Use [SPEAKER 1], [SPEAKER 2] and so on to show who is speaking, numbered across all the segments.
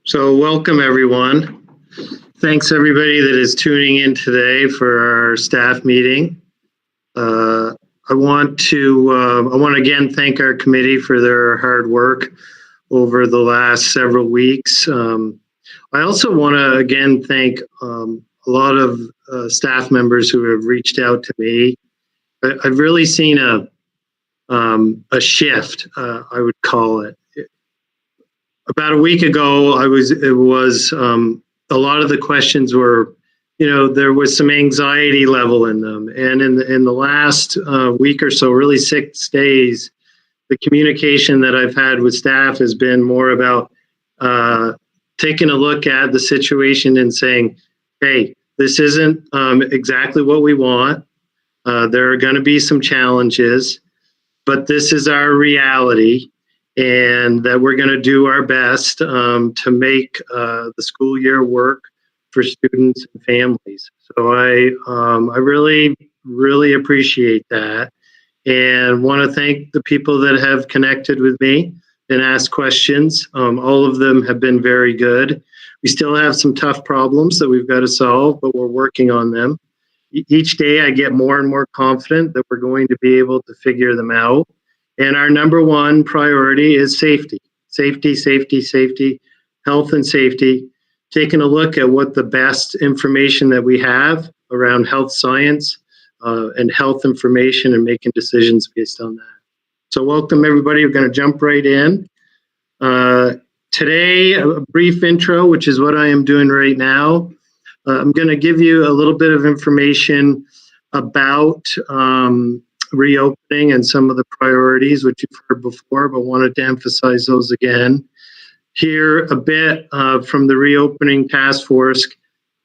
[SPEAKER 1] So welcome everyone. Thanks everybody that is tuning in today for our staff meeting. I want to again thank our committee for their hard work over the last several weeks. I also want to again thank a lot of staff members who have reached out to me. I've really seen a shift, I would call it. About a week ago, a lot of the questions were, there was some anxiety level in them. And in the last week or so, really 6 days, the communication that I've had with staff has been more about taking a look at the situation and saying, hey, this isn't exactly what we want. There are going to be some challenges, but this is our reality. And that we're going to do our best to make the school year work for students and families. So I really, really appreciate that, and want to thank the people that have connected with me and asked questions. All of them have been very good. We still have some tough problems that we've got to solve, but we're working on them. Each day I get more and more confident that we're going to be able to figure them out. And our number one priority is safety, health and safety, taking a look at what the best information that we have around health science and health information and making decisions based on that. So welcome everybody, we're going to jump right in. Today, a brief intro, which is what I am doing right now. I'm going to give you a little bit of information about reopening and some of the priorities, which you've heard before, but wanted to emphasize those again. Hear a bit from the reopening task force.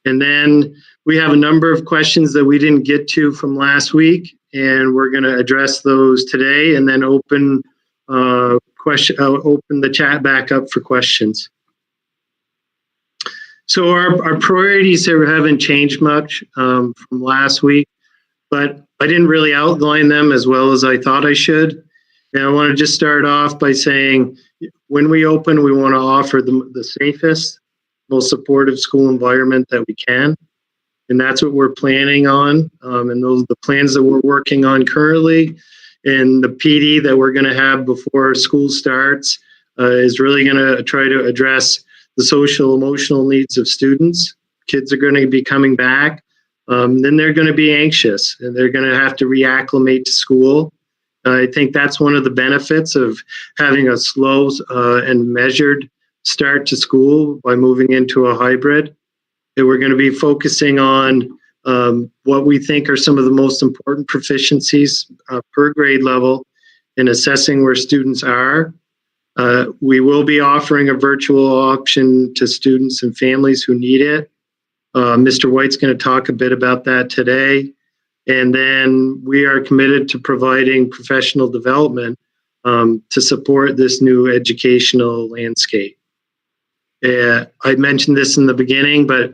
[SPEAKER 1] And then we have a number of questions that we didn't get to from last week, and we're going to address those today and then open the chat back up for questions. So our priorities haven't changed much from last week, but I didn't really outline them as well as I thought I should. And I want to just start off by saying, when we open, we want to offer the safest, most supportive school environment that we can. And that's what we're planning on. And those are the plans that we're working on currently. And the PD that we're going to have before school starts is really going to try to address the social, emotional needs of students. Kids are going to be coming back. Then they're going to be anxious and they're going to have to reacclimate to school. I think that's one of the benefits of having a slow and measured start to school by moving into a hybrid. And we're going to be focusing on what we think are some of the most important proficiencies per grade level in assessing where students are. We will be offering a virtual option to students and families who need it. Mr. White's going to talk a bit about that today. And then we are committed to providing professional development to support this new educational landscape. I mentioned this in the beginning, but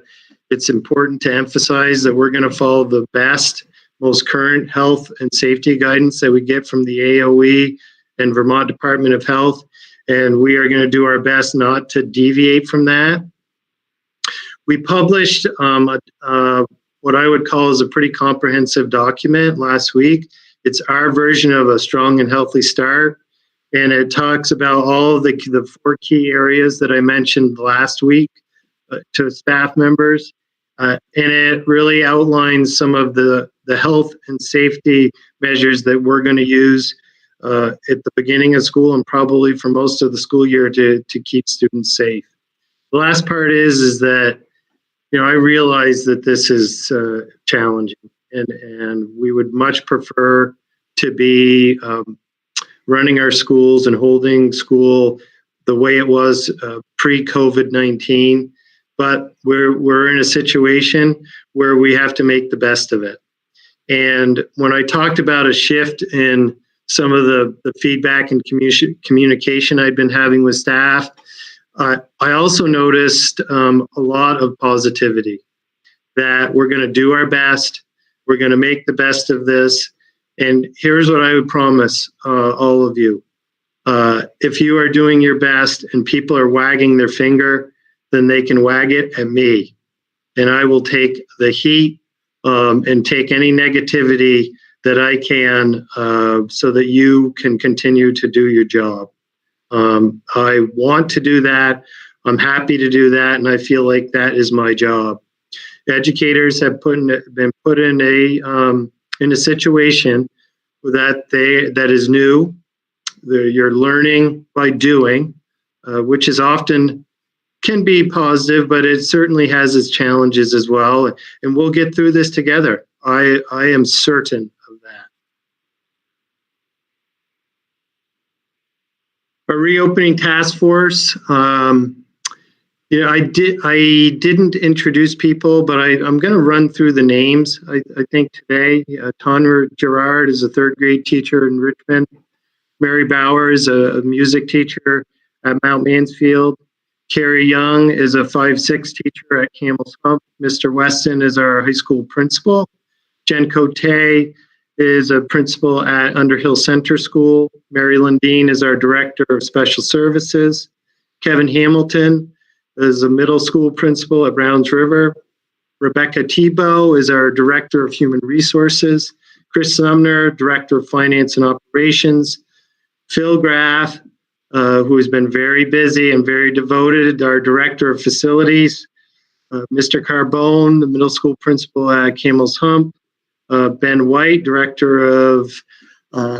[SPEAKER 1] it's important to emphasize that we're going to follow the best, most current health and safety guidance that we get from the AOE and Vermont Department of Health. And we are going to do our best not to deviate from that. We published what I would call is a pretty comprehensive document last week. It's our version of a strong and healthy start. And it talks about all of the 4 key areas that I mentioned last week to staff members. And it really outlines some of the health and safety measures that we're going to use at the beginning of school and probably for most of the school year to keep students safe. The last part is that I realize that this is challenging, and we would much prefer to be running our schools and holding school the way it was pre-COVID-19. But we're in a situation where we have to make the best of it. And when I talked about a shift in some of the feedback and communication I'd been having with staff, I also noticed a lot of positivity, that we're going to do our best, we're going to make the best of this. And here's what I would promise all of you. If you are doing your best and people are wagging their finger, then they can wag it at me. And I will take the heat and take any negativity that I can so that you can continue to do your job. I want to do that. I'm happy to do that, and I feel like that is my job. Educators have been put in a situation that is new. You're learning by doing, which is often can be positive, but it certainly has its challenges as well. And we'll get through this together. I am certain of that. A reopening task force. I didn't introduce people, but I'm going to run through the names. I think today, Tanya Gerard is a third grade teacher in Richmond. Mary Bauer is a music teacher at Mount Mansfield. Carrie Young is a 5-6 teacher at Camel's Hump. Mr. Weston is our high school principal. Jen Cote is a principal at Underhill Center School. Mary Lundeen is our director of special services. Kevin Hamilton is a middle school principal at Browns River. Rebecca Tebow is our director of human resources. Chris Sumner, director of finance and operations. Phil Graff, who has been very busy and very devoted, our director of facilities. Mr. Carbone, the middle school principal at Camel's Hump. Ben White, director of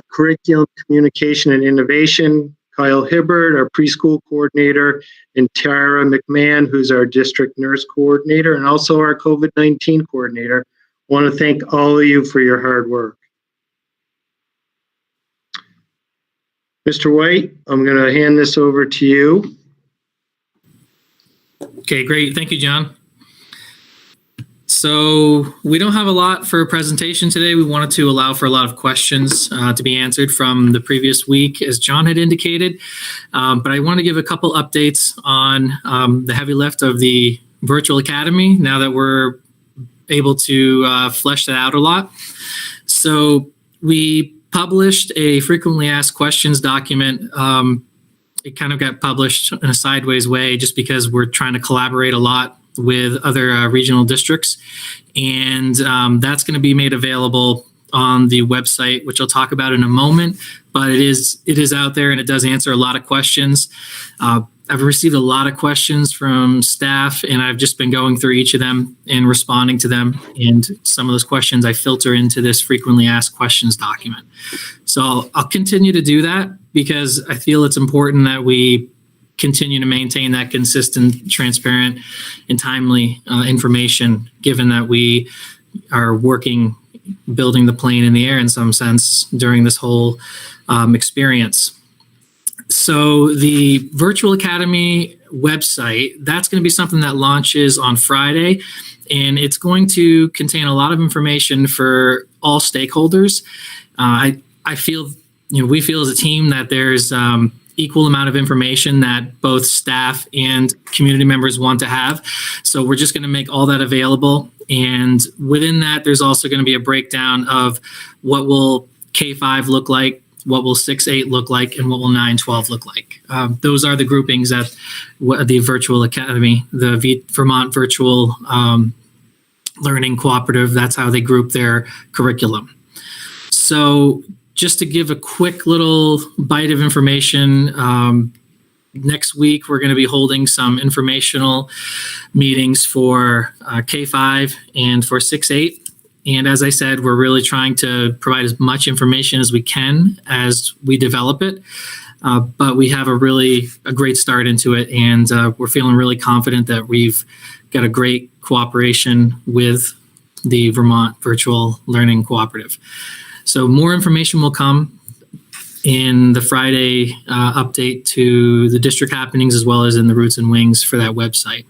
[SPEAKER 1] curriculum, communication, and innovation. Kyle Hibbert, our preschool coordinator, and Tara McMahon, who's our district nurse coordinator and also our COVID-19 coordinator. I want to thank all of you for your hard work. Mr. White, I'm going to hand this over to you.
[SPEAKER 2] Okay, great. Thank you, John. So we don't have a lot for a presentation today. We wanted to allow for a lot of questions to be answered from the previous week, as John had indicated. But I want to give a couple updates on the heavy lift of the virtual academy now that we're able to flesh that out a lot. So we published a frequently asked questions document. It kind of got published in a sideways way just because we're trying to collaborate a lot with other regional districts. And that's going to be made available on the website, which I'll talk about in a moment. But it is out there, and it does answer a lot of questions. I've received a lot of questions from staff, and I've just been going through each of them and responding to them. And some of those questions I filter into this frequently asked questions document. So I'll continue to do that because I feel it's important that we continue to maintain that consistent, transparent, and timely information, given that we are working, building the plane in the air in some sense during this whole experience. So the Virtual Academy website, that's going to be something that launches on Friday, and it's going to contain a lot of information for all stakeholders. I feel, we feel as a team that there's equal amount of information that both staff and community members want to have. So we're just going to make all that available. And within that, there's also going to be a breakdown of what will K-5 look like, what will 6-8 look like, and what will 9-12 look like. Those are the groupings that the Virtual Academy, the Vermont Virtual Learning Cooperative, that's how they group their curriculum. So just to give a quick little bite of information, next week we're going to be holding some informational meetings for K-5 and for 6-8. And as I said, we're really trying to provide as much information as we can as we develop it. But we have a great start into it, and we're feeling really confident that we've got a great cooperation with the Vermont Virtual Learning Cooperative. So more information will come in the Friday update to the district happenings, as well as in the Roots and Wings for that website.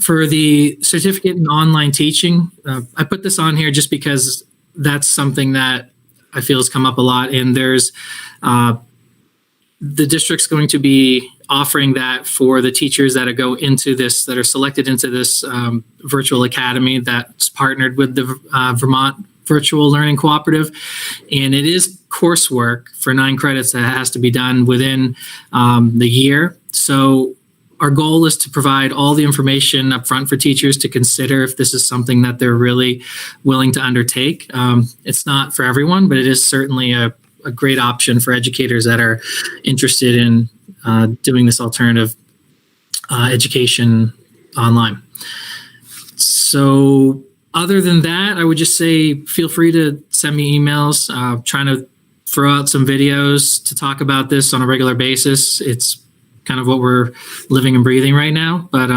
[SPEAKER 2] For the certificate in online teaching, I put this on here just because that's something that I feel has come up a lot. And there's the district's going to be offering that for the teachers that go into this, that are selected into this virtual academy that's partnered with the Vermont Virtual Learning Cooperative. And it is coursework for 9 credits that has to be done within the year. So our goal is to provide all the information up front for teachers to consider if this is something that they're really willing to undertake. It's not for everyone, but it is certainly a great option for educators that are interested in doing this alternative education online. So other than that, I would just say feel free to send me emails, trying to throw out some videos to talk about this on a regular basis. It's kind of what we're living and breathing right now, but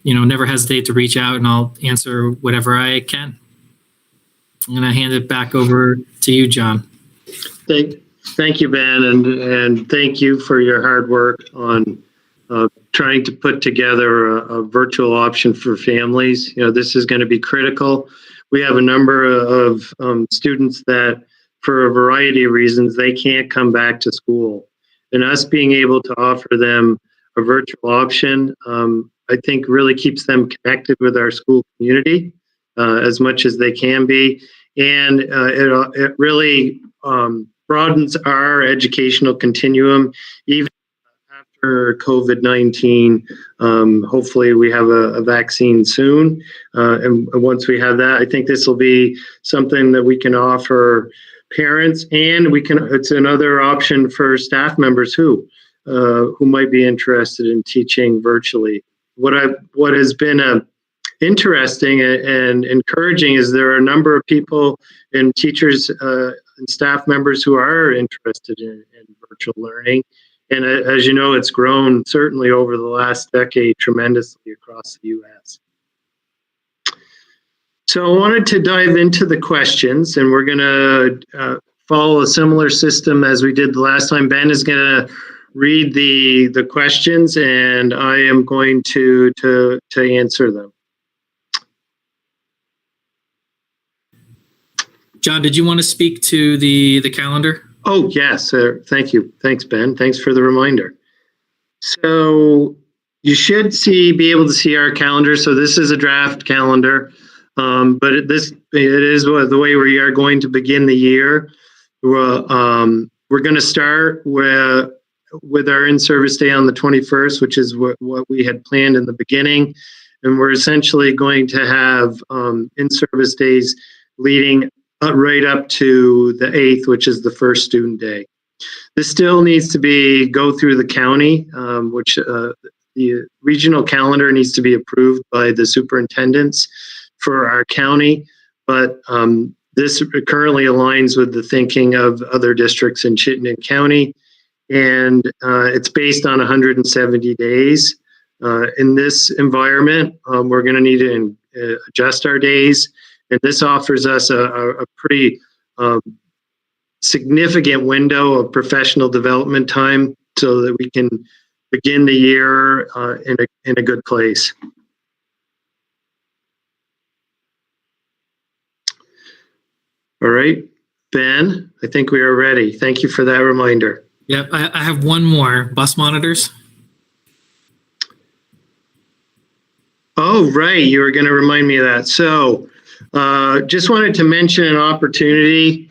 [SPEAKER 2] never hesitate to reach out and I'll answer whatever I can. I'm going to hand it back over to you, John.
[SPEAKER 1] Thank you, Ben, and thank you for your hard work on trying to put together a virtual option for families. This is going to be critical. We have a number of students that, for a variety of reasons, they can't come back to school. And us being able to offer them a virtual option, I think really keeps them connected with our school community as much as they can be. And it really broadens our educational continuum, even after COVID-19. Hopefully we have a vaccine soon. And once we have that, I think this will be something that we can offer parents, and it's another option for staff members who might be interested in teaching virtually. What has been interesting and encouraging is there are a number of people and teachers and staff members who are interested in virtual learning. And as you know, it's grown certainly over the last decade tremendously across the U.S. So I wanted to dive into the questions, and we're going to follow a similar system as we did the last time. Ben is going to read the questions, and I am going to answer them.
[SPEAKER 2] John, did you want to speak to the calendar?
[SPEAKER 1] Oh, yes. Thank you. Thanks, Ben. Thanks for the reminder. So you should be able to see our calendar. So this is a draft calendar. But it is the way we are going to begin the year. We're going to start with our in-service day on the 21st, which is what we had planned in the beginning. And we're essentially going to have in-service days leading right up to the 8th, which is the first student day. This still needs to go through the county, which the regional calendar needs to be approved by the superintendents for our county, but this currently aligns with the thinking of other districts in Chittenden County, and it's based on 170 days. In this environment, we're going to need to adjust our days, and this offers us a pretty significant window of professional development time so that we can begin the year in a good place. All right, Ben, I think we are ready. Thank you for that reminder.
[SPEAKER 2] Yep, I have one more. Bus monitors.
[SPEAKER 1] Oh, right. You were going to remind me of that. So just wanted to mention an opportunity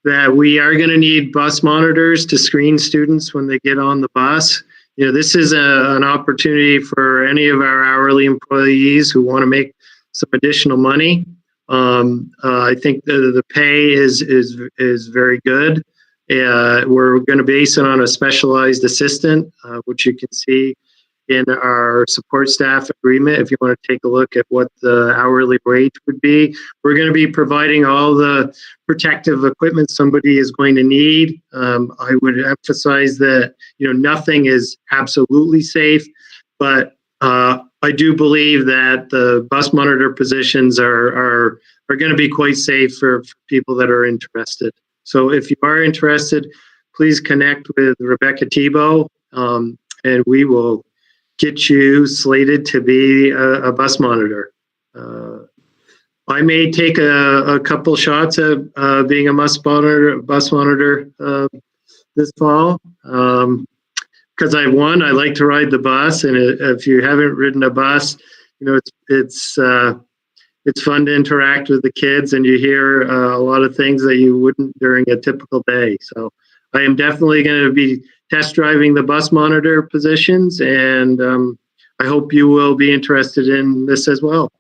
[SPEAKER 1] that we are going to need bus monitors to screen students when they get on the bus. This is an opportunity for any of our hourly employees who want to make some additional money. I think the pay is very good. We're going to base it on a specialized assistant, which you can see in our support staff agreement. If you want to take a look at what the hourly wage would be, we're going to be providing all the protective equipment somebody is going to need. I would emphasize that nothing is absolutely safe, but I do believe that the bus monitor positions are going to be quite safe for people that are interested. So if you are interested, please connect with Rebecca Tebow, and we will get you slated to be a bus monitor. I may take a couple shots at being a bus monitor this fall. Because I like to ride the bus, and if you haven't ridden a bus, it's fun to interact with the kids, and you hear a lot of things that you wouldn't during a typical day. So I am definitely going to be test driving the bus monitor positions, and I hope you will be interested in this as well.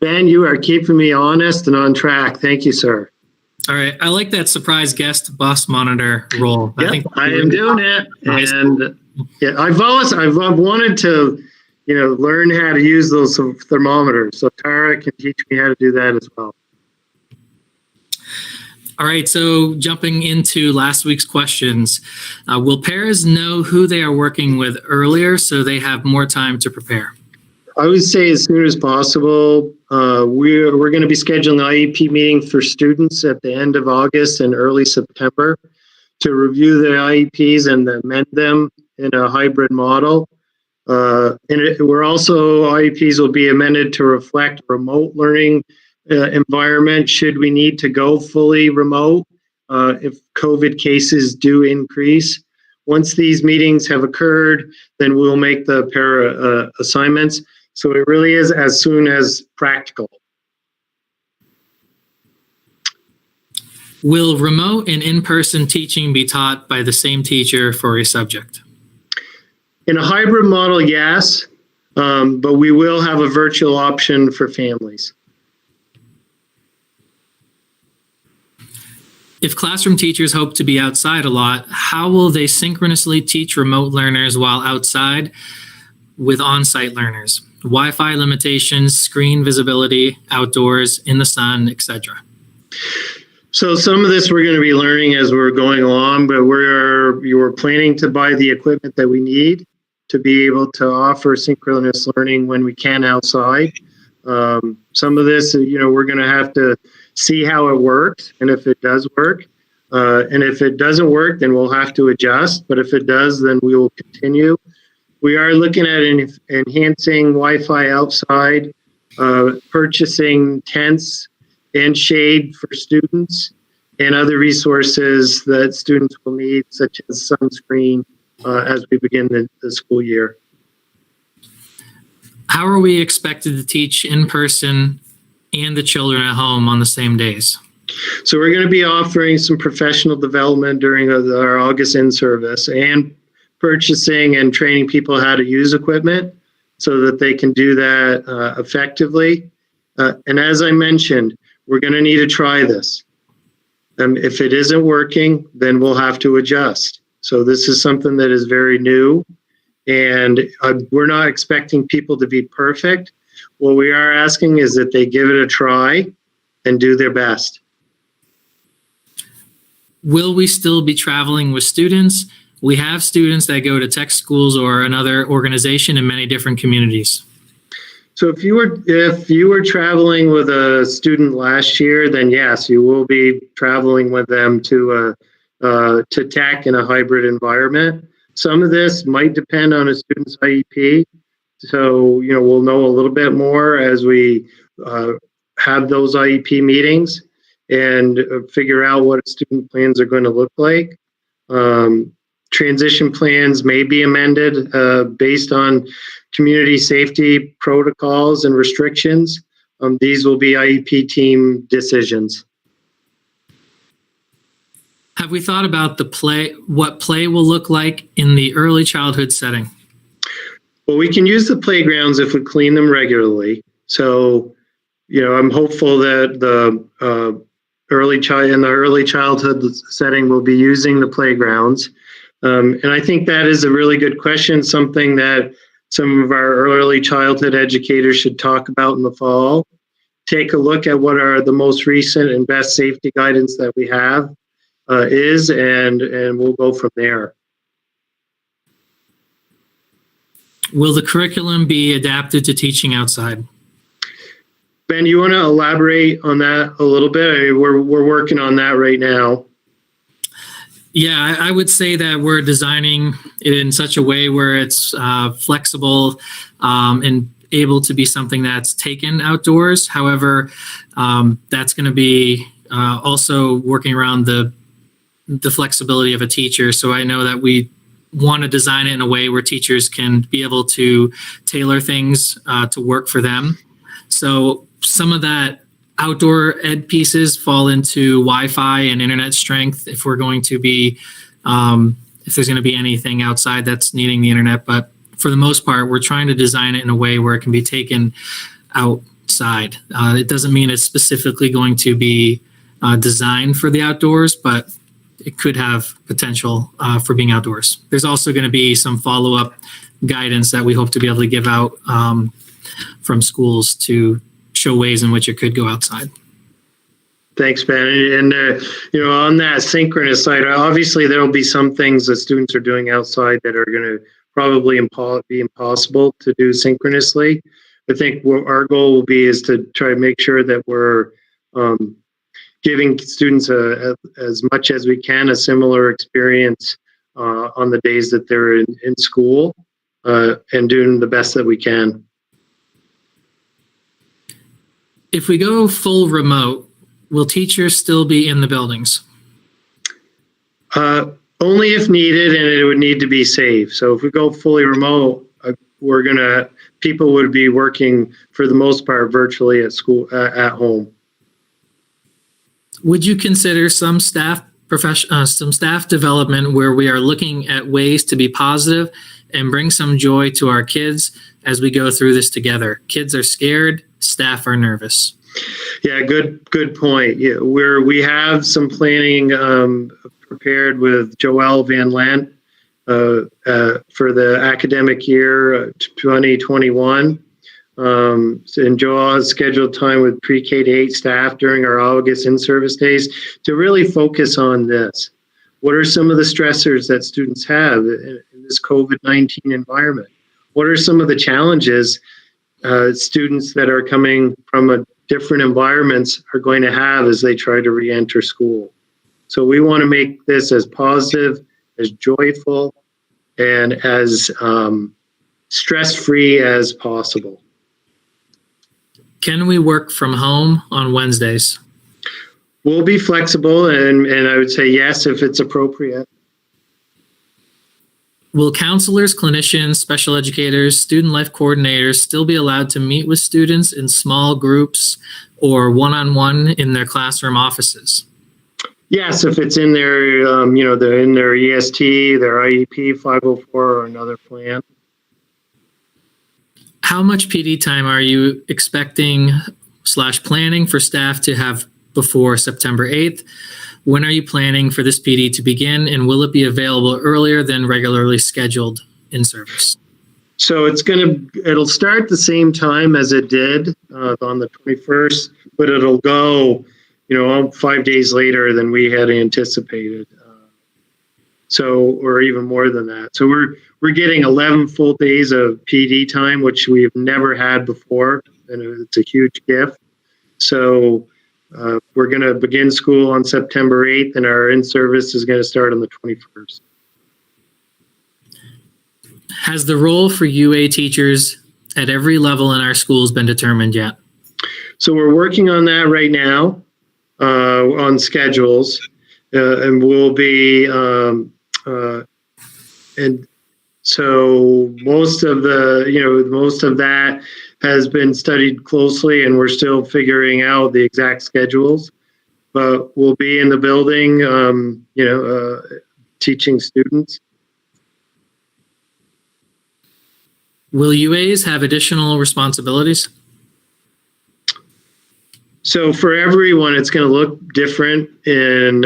[SPEAKER 1] Ben, you are keeping me honest and on track. Thank you, sir.
[SPEAKER 2] All right. I like that surprise guest bus monitor role.
[SPEAKER 1] Yep, I am doing it. And yeah, I've wanted to, learn how to use those thermometers. So Tara can teach me how to do that as well.
[SPEAKER 2] All right. So jumping into last week's questions, will pairs know who they are working with earlier so they have more time to prepare?
[SPEAKER 1] I would say as soon as possible. We're going to be scheduling an IEP meeting for students at the end of August and early September to review the IEPs and amend them in a hybrid model. IEPs will be amended to reflect remote learning environment should we need to go fully remote if COVID cases do increase. Once these meetings have occurred, then we'll make the para assignments. So it really is as soon as practical.
[SPEAKER 2] Will remote and in-person teaching be taught by the same teacher for a subject?
[SPEAKER 1] In a hybrid model, yes, but we will have a virtual option for families.
[SPEAKER 2] If classroom teachers hope to be outside a lot, how will they synchronously teach remote learners while outside with on-site learners? Wi-Fi limitations, screen visibility, outdoors, in the sun, etc.
[SPEAKER 1] So some of this we're going to be learning as we're going along, but we're planning to buy the equipment that we need to be able to offer synchronous learning when we can outside. Some of this, we're going to have to see how it works and if it does work. And if it doesn't work, then we'll have to adjust. But if it does, then we will continue. We are looking at enhancing Wi-Fi outside, purchasing tents and shade for students, and other resources that students will need, such as sunscreen, as we begin the school year.
[SPEAKER 2] How are we expected to teach in person and the children at home on the same days?
[SPEAKER 1] So we're going to be offering some professional development during our August in-service and purchasing and training people how to use equipment so that they can do that effectively. And as I mentioned, we're going to need to try this. If it isn't working, then we'll have to adjust. So this is something that is very new, and we're not expecting people to be perfect. What we are asking is that they give it a try and do their best.
[SPEAKER 2] Will we still be traveling with students? We have students that go to tech schools or another organization in many different communities.
[SPEAKER 1] So if you were traveling with a student last year, then yes, you will be traveling with them to tech in a hybrid environment. Some of this might depend on a student's IEP. So, we'll know a little bit more as we have those IEP meetings and figure out what student plans are going to look like. Transition plans may be amended based on community safety protocols and restrictions. These will be IEP team decisions.
[SPEAKER 2] Have we thought about what play will look like in the early childhood setting?
[SPEAKER 1] Well, we can use the playgrounds if we clean them regularly. So, I'm hopeful that the early childhood setting will be using the playgrounds. And I think that is a really good question, something that some of our early childhood educators should talk about in the fall. Take a look at what are the most recent and best safety guidance that we have and we'll go from there.
[SPEAKER 2] Will the curriculum be adapted to teaching outside?
[SPEAKER 1] Ben, you want to elaborate on that a little bit? I mean, we're working on that right now.
[SPEAKER 2] Yeah, I would say that we're designing it in such a way where it's flexible and able to be something that's taken outdoors. However, that's going to be also working around the flexibility of a teacher. So I know that we want to design it in a way where teachers can be able to tailor things to work for them. So some of that outdoor ed pieces fall into Wi-Fi and internet strength if we're going to be, if there's going to be anything outside that's needing the internet. But for the most part, we're trying to design it in a way where it can be taken outside. It doesn't mean it's specifically going to be designed for the outdoors, but it could have potential for being outdoors. There's also going to be some follow-up guidance that we hope to be able to give out from schools to show ways in which it could go outside.
[SPEAKER 1] Thanks, Ben. And on that synchronous side, obviously there will be some things that students are doing outside that are going to probably be impossible to do synchronously. I think what our goal will be is to try to make sure that we're giving students as much as we can a similar experience on the days that they're in school and doing the best that we can.
[SPEAKER 2] If we go full remote, will teachers still be in the buildings?
[SPEAKER 1] Only if needed, and it would need to be safe. So if we go fully remote, people would be working for the most part virtually at school, at home.
[SPEAKER 2] Would you consider some staff development where we are looking at ways to be positive and bring some joy to our kids as we go through this together? Kids are scared, staff are nervous.
[SPEAKER 1] Yeah, good point. Yeah, we have some planning prepared with Joelle Van Lent for the academic year 2021. And Joelle has scheduled time with pre-K-8 staff during our August in-service days to really focus on this. What are some of the stressors that students have in this COVID-19 environment? What are some of the challenges students that are coming from different environments are going to have as they try to re-enter school? So we want to make this as positive, as joyful, and as stress-free as possible.
[SPEAKER 2] Can we work from home on Wednesdays?
[SPEAKER 1] We'll be flexible, and I would say yes if it's appropriate.
[SPEAKER 2] Will counselors, clinicians, special educators, student life coordinators still be allowed to meet with students in small groups or one-on-one in their classroom offices?
[SPEAKER 1] Yes, if it's in their, they're in their EST, their IEP 504, or another plan.
[SPEAKER 2] How much PD time are you expecting / planning for staff to have before September 8th? When are you planning for this PD to begin, and will it be available earlier than regularly scheduled in service?
[SPEAKER 1] So it'll start the same time as it did on the 21st, but it'll go, 5 days later than we had anticipated. Or even more than that. So we're getting 11 full days of PD time, which we've never had before, and it's a huge gift. So we're going to begin school on September 8th, and our in-service is going to start on the 21st.
[SPEAKER 2] Has the role for UA teachers at every level in our schools been determined yet?
[SPEAKER 1] So we're working on that right now on schedules, and we'll be and so most of that has been studied closely, and we're still figuring out the exact schedules. But we'll be in the building, teaching students.
[SPEAKER 2] Will UAs have additional responsibilities?
[SPEAKER 1] So for everyone, it's going to look different than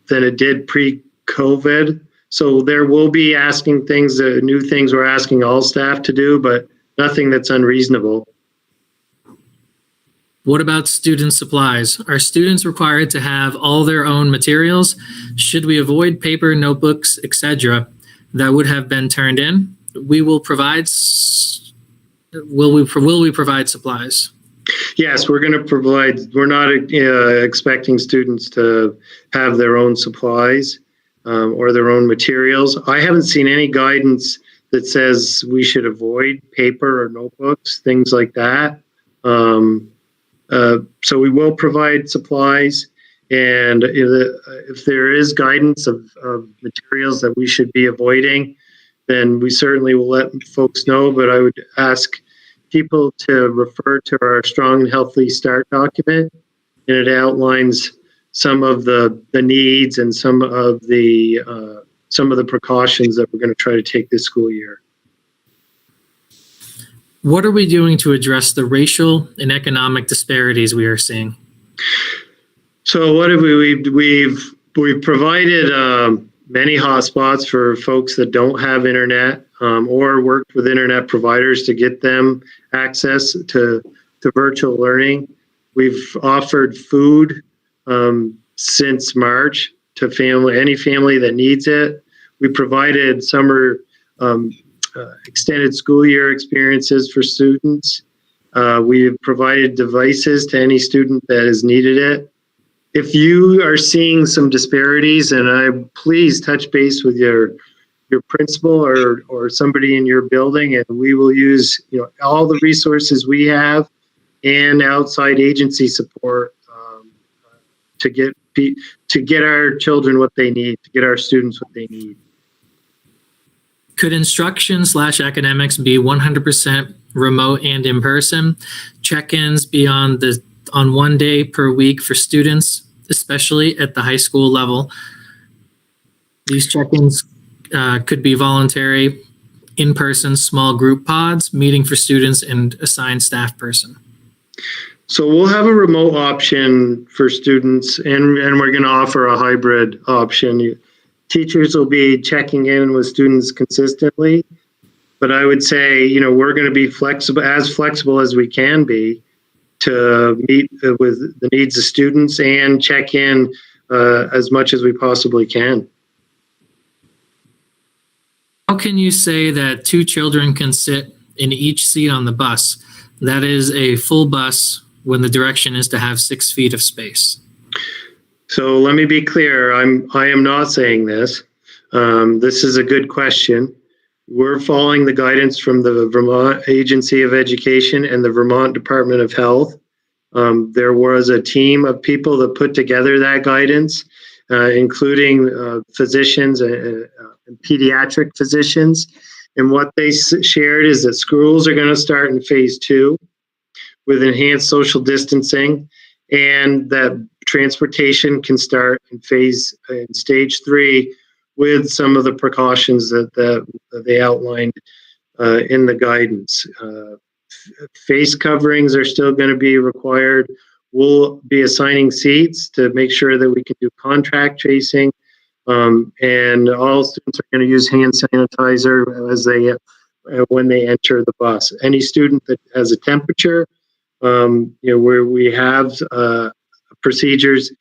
[SPEAKER 1] it did pre-COVID. So there will be asking things, new things we're asking all staff to do, but nothing that's unreasonable.
[SPEAKER 2] What about student supplies? Are students required to have all their own materials? Should we avoid paper, notebooks, etc. that would have been turned in? Will we provide supplies?
[SPEAKER 1] Yes, we're going to provide. We're not expecting students to have their own supplies or their own materials. I haven't seen any guidance that says we should avoid paper or notebooks, things like that. So we will provide supplies, and if there is guidance of materials that we should be avoiding, then we certainly will let folks know. But I would ask people to refer to our Strong and Healthy Start document, and it outlines some of the needs and some of the precautions that we're going to try to take this school year.
[SPEAKER 2] What are we doing to address the racial and economic disparities we are seeing?
[SPEAKER 1] So what have we've provided many hotspots for folks that don't have internet or worked with internet providers to get them access to virtual learning. We've offered food since March to any family that needs it. We provided summer extended school year experiences for students. We've provided devices to any student that has needed it. If you are seeing some disparities, and please touch base with your principal or somebody in your building, and we will use all the resources we have and outside agency support to get our children what they need, to get our students what they need.
[SPEAKER 2] Could instruction/academics be 100% remote and in person? Check-ins be on one day per week for students, especially at the high school level. These check-ins could be voluntary, in-person, small group pods, meeting for students, and assigned staff person.
[SPEAKER 1] So we'll have a remote option for students, and we're going to offer a hybrid option. Teachers will be checking in with students consistently, but I would say, we're going to be flexible as we can be to meet with the needs of students and check in as much as we possibly can.
[SPEAKER 2] How can you say that 2 children can sit in each seat on the bus? That is a full bus when the direction is to have 6 feet of space.
[SPEAKER 1] So let me be clear. I am not saying this. This is a good question. We're following the guidance from the Vermont Agency of Education and the Vermont Department of Health. There was a team of people that put together that guidance, including physicians and pediatric physicians. And what they shared is that schools are going to start in phase 2 with enhanced social distancing, and that transportation can start in stage 3 with some of the precautions that they outlined in the guidance. Face coverings are still going to be required. We'll be assigning seats to make sure that we can do contact tracing, and all students are going to use hand sanitizer when they enter the bus. Any student that has a temperature, where we have procedures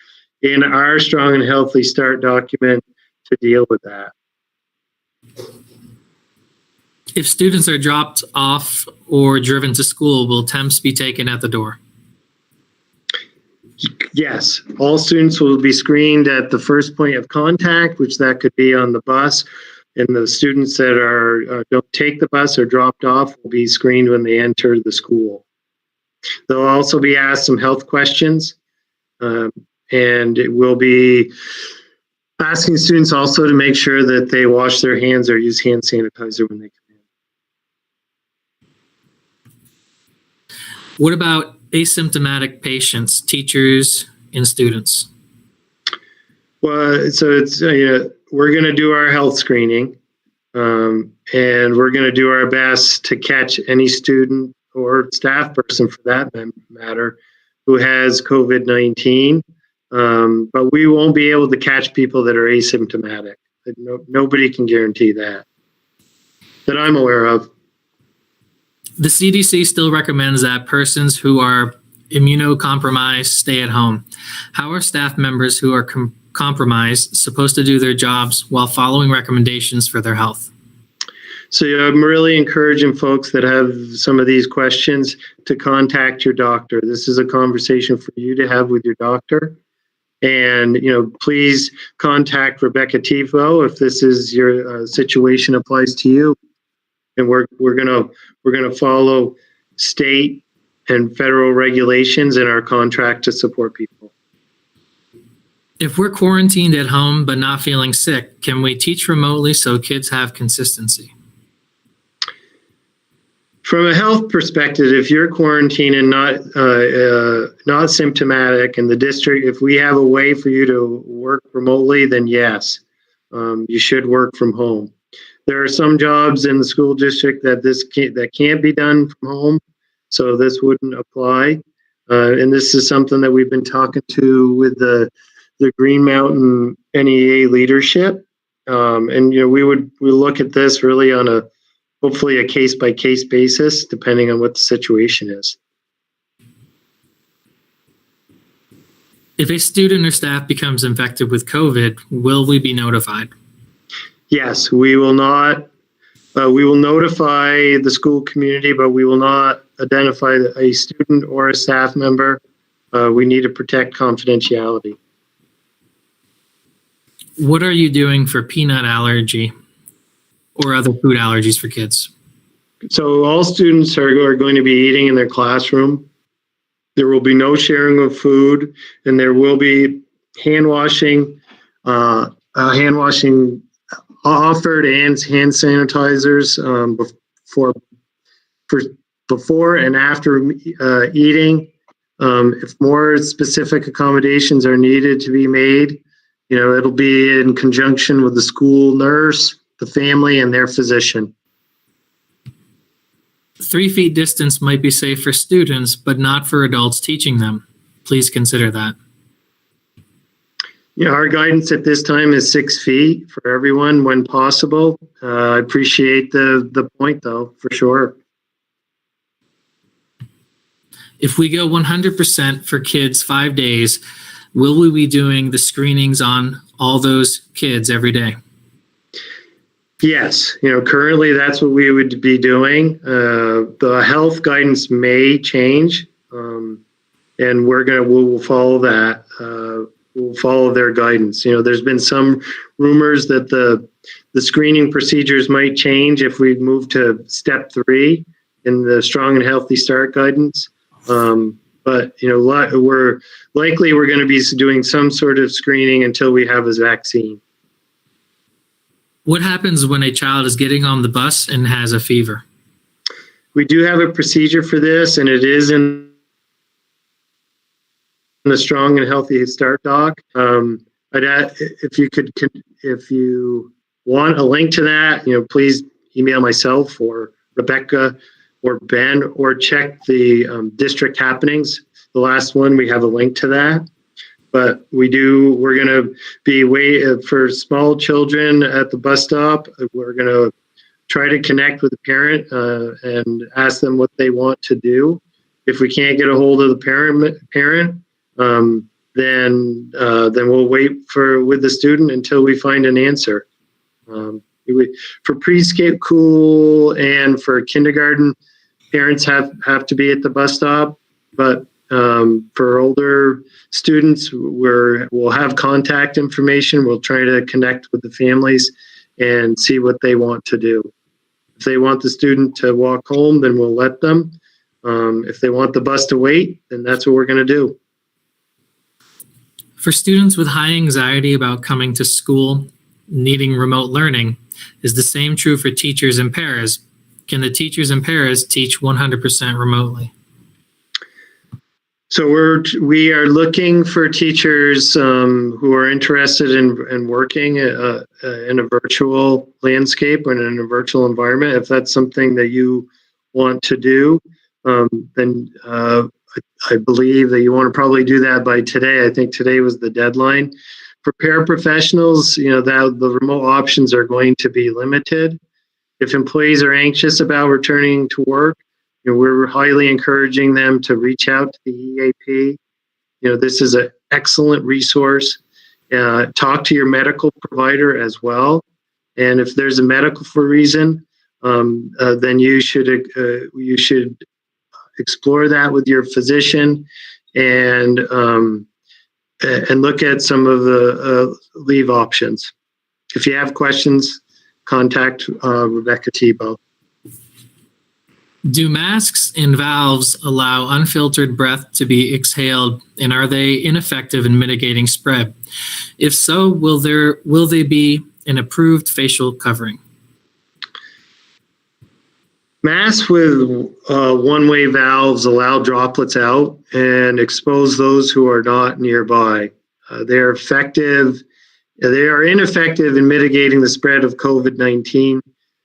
[SPEAKER 1] in our Strong and Healthy Start document to deal with that.
[SPEAKER 2] If students are dropped off or driven to school, will temps be taken at the door?
[SPEAKER 1] Yes, all students will be screened at the first point of contact, which that could be on the bus, and the students that don't take the bus or dropped off will be screened when they enter the school. They'll also be asked some health questions, and it will be asking students also to make sure that they wash their hands or use hand sanitizer when they come in.
[SPEAKER 2] What about asymptomatic patients, teachers, and students?
[SPEAKER 1] Well, so it's we're going to do our health screening, and we're going to do our best to catch any student or staff person, for that matter, who has COVID-19. But we won't be able to catch people that are asymptomatic. Nobody can guarantee that I'm aware of.
[SPEAKER 2] The CDC still recommends that persons who are immunocompromised stay at home. How are staff members who are compromised supposed to do their jobs while following recommendations for their health?
[SPEAKER 1] So I'm really encouraging folks that have some of these questions to contact your doctor. This is a conversation for you to have with your doctor. And, please contact Rebecca Tivo if this is your situation applies to you. And we're gonna follow state and federal regulations in our contract to support people.
[SPEAKER 2] If we're quarantined at home but not feeling sick, can we teach remotely so kids have consistency?
[SPEAKER 1] From a health perspective, if you're quarantined and not symptomatic in the district, if we have a way for you to work remotely, then yes, you should work from home. There are some jobs in the school district that can't be done from home, so this wouldn't apply. And this is something that we've been talking to with the Green Mountain NEA leadership. And we look at this really on hopefully a case by case basis, depending on what the situation is.
[SPEAKER 2] If a student or staff becomes infected with COVID, will we be notified?
[SPEAKER 1] Yes, we will not. We will notify the school community, but we will not identify a student or a staff member. We need to protect confidentiality.
[SPEAKER 2] What are you doing for peanut allergy or other food allergies for kids?
[SPEAKER 1] So all students are going to be eating in their classroom. There will be no sharing of food, and there will be hand washing offered, and hand sanitizers before and after eating. If more specific accommodations are needed to be made, it'll be in conjunction with the school nurse, the family, and their physician.
[SPEAKER 2] 3 feet distance might be safe for students, but not for adults teaching them. Please consider that.
[SPEAKER 1] Our guidance at this time is 6 feet for everyone when possible. I appreciate the point, though, for sure.
[SPEAKER 2] If we go 100% for kids 5 days, will we be doing the screenings on all those kids every day?
[SPEAKER 1] Yes, currently that's what we would be doing. The health guidance may change, and we'll follow that. We'll follow their guidance. There's been some rumors that the screening procedures might change if we move to step 3 in the strong and healthy start guidance. But we're going to be doing some sort of screening until we have a vaccine.
[SPEAKER 2] What happens when a child is getting on the bus and has a fever?
[SPEAKER 1] We do have a procedure for this, and it is in the strong and healthy start doc. If you want a link to that, please email myself or Rebecca or Ben, or check the district happenings. The last one, we have a link to that. But we're going to be for small children at the bus stop. We're going to try to connect with the parent and ask them what they want to do. If we can't get a hold of the parent, then we'll wait with the student until we find an answer. For preschool and for kindergarten, parents have to be at the bus stop, but for older students, we'll have contact information. We'll try to connect with the families and see what they want to do. If they want the student to walk home, then we'll let them. If they want the bus to wait, then that's what we're going to do.
[SPEAKER 2] For students with high anxiety about coming to school, needing remote learning, is the same true for teachers and paras? Can the teachers and paras teach 100% remotely?
[SPEAKER 1] So we are looking for teachers who are interested in working in a virtual landscape and in a virtual environment. If that's something that you want to do, then I believe that you want to probably do that by today. I think today was the deadline. For paraprofessionals, that the remote options are going to be limited. If employees are anxious about returning to work, we're highly encouraging them to reach out to the EAP. This is an excellent resource. Talk to your medical provider as well. And if there's a medical reason, then you should explore that with your physician and look at some of the leave options. If you have questions, contact Rebecca Tebow.
[SPEAKER 2] Do masks and valves allow unfiltered breath to be exhaled, and are they ineffective in mitigating spread? If so, will they be an approved facial covering?
[SPEAKER 1] Masks with one-way valves allow droplets out and expose those who are not nearby. They are ineffective in mitigating the spread of COVID-19.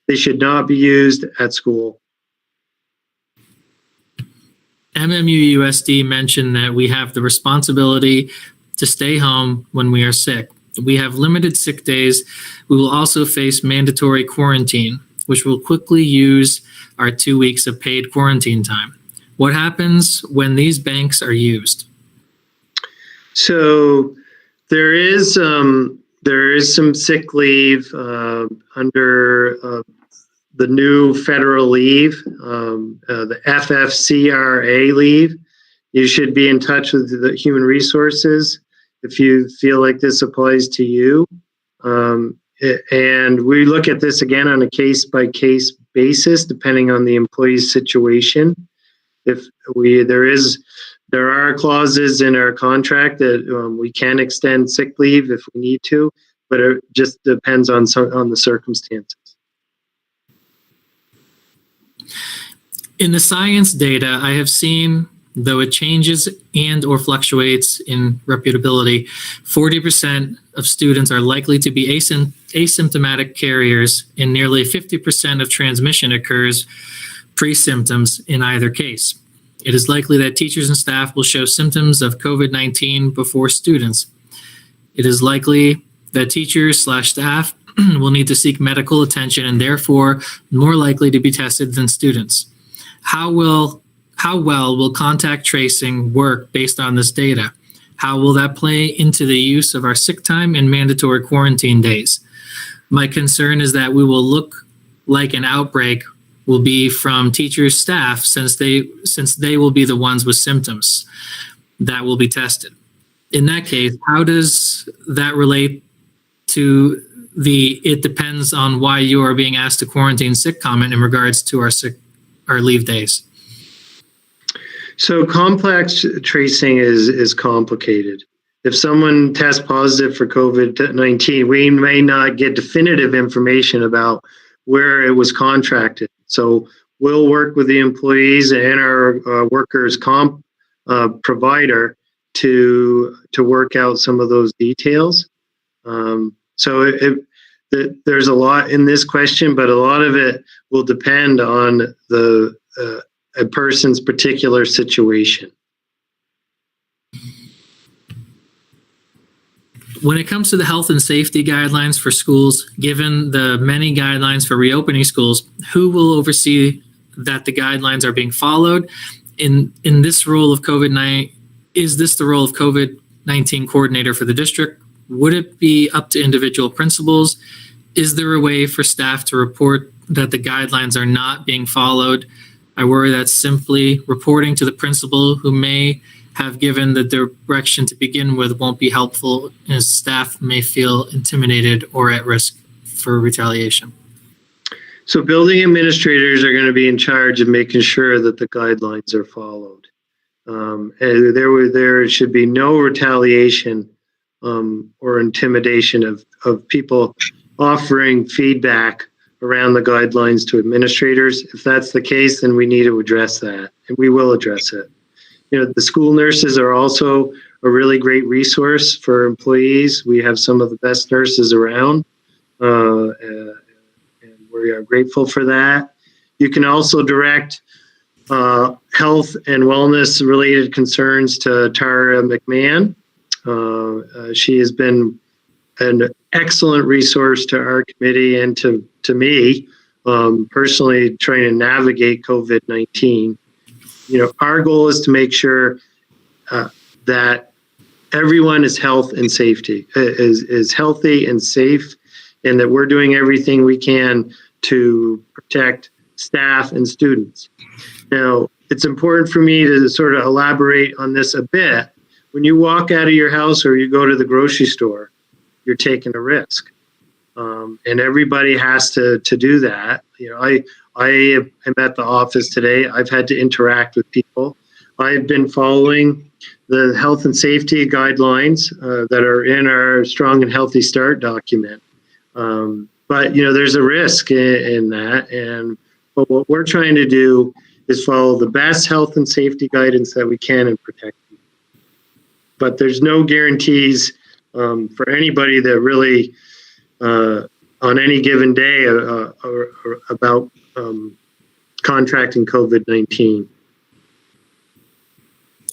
[SPEAKER 1] They should not be used at school.
[SPEAKER 2] MMUUSD mentioned that we have the responsibility to stay home when we are sick. We have limited sick days. We will also face mandatory quarantine, which will quickly use our 2 weeks of paid quarantine time. What happens when these banks are used?
[SPEAKER 1] So there is some sick leave under the new federal leave, the FFCRA leave. You should be in touch with the human resources if you feel like this applies to you. And we look at this again on a case-by-case basis, depending on the employee's situation. There are clauses in our contract that we can extend sick leave if we need to, but it just depends on the circumstances.
[SPEAKER 2] In the science data, I have seen, though it changes and or fluctuates in reputability, 40% of students are likely to be asymptomatic carriers, and nearly 50% of transmission occurs pre-symptoms in either case. It is likely that teachers and staff will show symptoms of COVID-19 before students. It is likely that teachers/staff will need to seek medical attention and therefore more likely to be tested than students. How well will contact tracing work based on this data? How will that play into the use of our sick time and mandatory quarantine days? My concern is that we will look like an outbreak will be from teachers, staff, since they will be the ones with symptoms that will be tested. In that case, how does that relate to it depends on why you are being asked to quarantine sick comment in regards to our leave days?
[SPEAKER 1] So complex tracing is complicated. If someone tests positive for COVID-19, we may not get definitive information about where it was contracted. So we'll work with the employees and our workers' comp provider to work out some of those details. There's a lot in this question, but a lot of it will depend on a person's particular situation.
[SPEAKER 2] When it comes to the health and safety guidelines for schools, given the many guidelines for reopening schools, who will oversee that the guidelines are being followed? In this role of COVID-19, is this the role of COVID-19 coordinator for the district? Would it be up to individual principals? Is there a way for staff to report that the guidelines are not being followed? I worry that simply reporting to the principal who may have given the direction to begin with won't be helpful, as staff may feel intimidated or at risk for retaliation.
[SPEAKER 1] So building administrators are going to be in charge of making sure that the guidelines are followed. And there should be no retaliation or intimidation of people offering feedback around the guidelines to administrators. If that's the case, then we need to address that, and we will address it. The school nurses are also a really great resource for employees. We have some of the best nurses around, and we are grateful for that. You can also direct health and wellness related concerns to Tara McMahon. She has been an excellent resource to our committee and to me personally, trying to navigate COVID-19. Our goal is to make sure that everyone is healthy and safe, and that we're doing everything we can to protect staff and students. Now, it's important for me to sort of elaborate on this a bit. When you walk out of your house or you go to the grocery store, you're taking a risk. And everybody has to do that. I am at the office today. I've had to interact with people. I've been following the health and safety guidelines that are in our Strong and Healthy Start document. But there's a risk in that. But what we're trying to do is follow the best health and safety guidance that we can and protect people. But there's no guarantees for anybody that really on any given day about contracting COVID-19.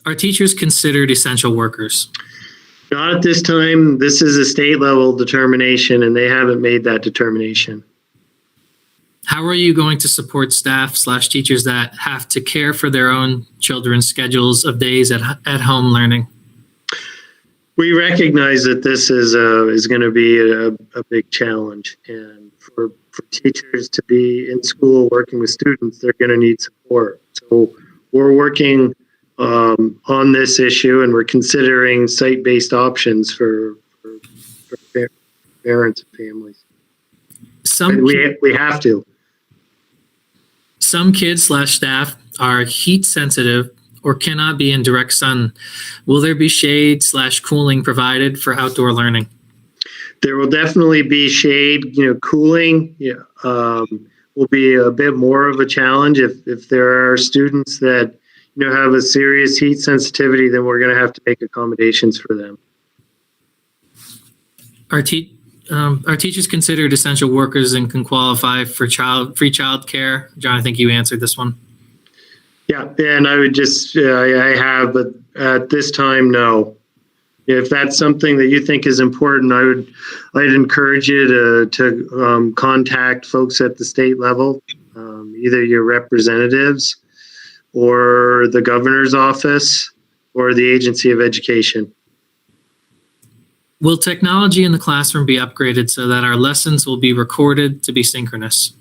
[SPEAKER 2] Are teachers considered essential workers?
[SPEAKER 1] Not at this time. This is a state level determination, and they haven't made that determination.
[SPEAKER 2] How are you going to support staff/teachers that have to care for their own children's schedules of days at home learning?
[SPEAKER 1] We recognize that this is going to be a big challenge, and for teachers to be in school working with students, they're going to need support. So we're working on this issue, and we're considering site-based options for parents and families. We have to.
[SPEAKER 2] Some kids/staff are heat sensitive or cannot be in direct sun. Will there be shade/cooling provided for outdoor learning?
[SPEAKER 1] There will definitely be shade. Cooling will be a bit more of a challenge. If there are students that have a serious heat sensitivity, then we're going to have to make accommodations for them.
[SPEAKER 2] Are teachers considered essential workers and can qualify for free child care? John, I think you answered this one.
[SPEAKER 1] Yeah, and I would just, I have, but at this time, no. If that's something that you think is important, I'd encourage you to contact folks at the state level, either your representatives or the governor's office or the Agency of Education.
[SPEAKER 2] Will technology in the classroom be upgraded so that our lessons will be recorded to be synchronous?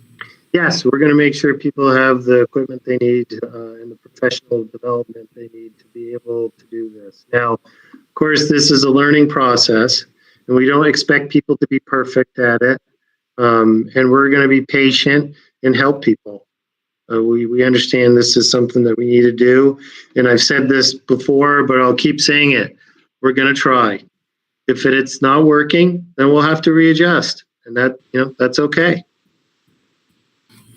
[SPEAKER 1] Yes, we're going to make sure people have the equipment they need and the professional development they need to be able to do this. Now, of course, this is a learning process, and we don't expect people to be perfect at it. And we're going to be patient and help people. We understand this is something that we need to do. And I've said this before, but I'll keep saying it. We're going to try. If it's not working, then we'll have to readjust. And that's okay.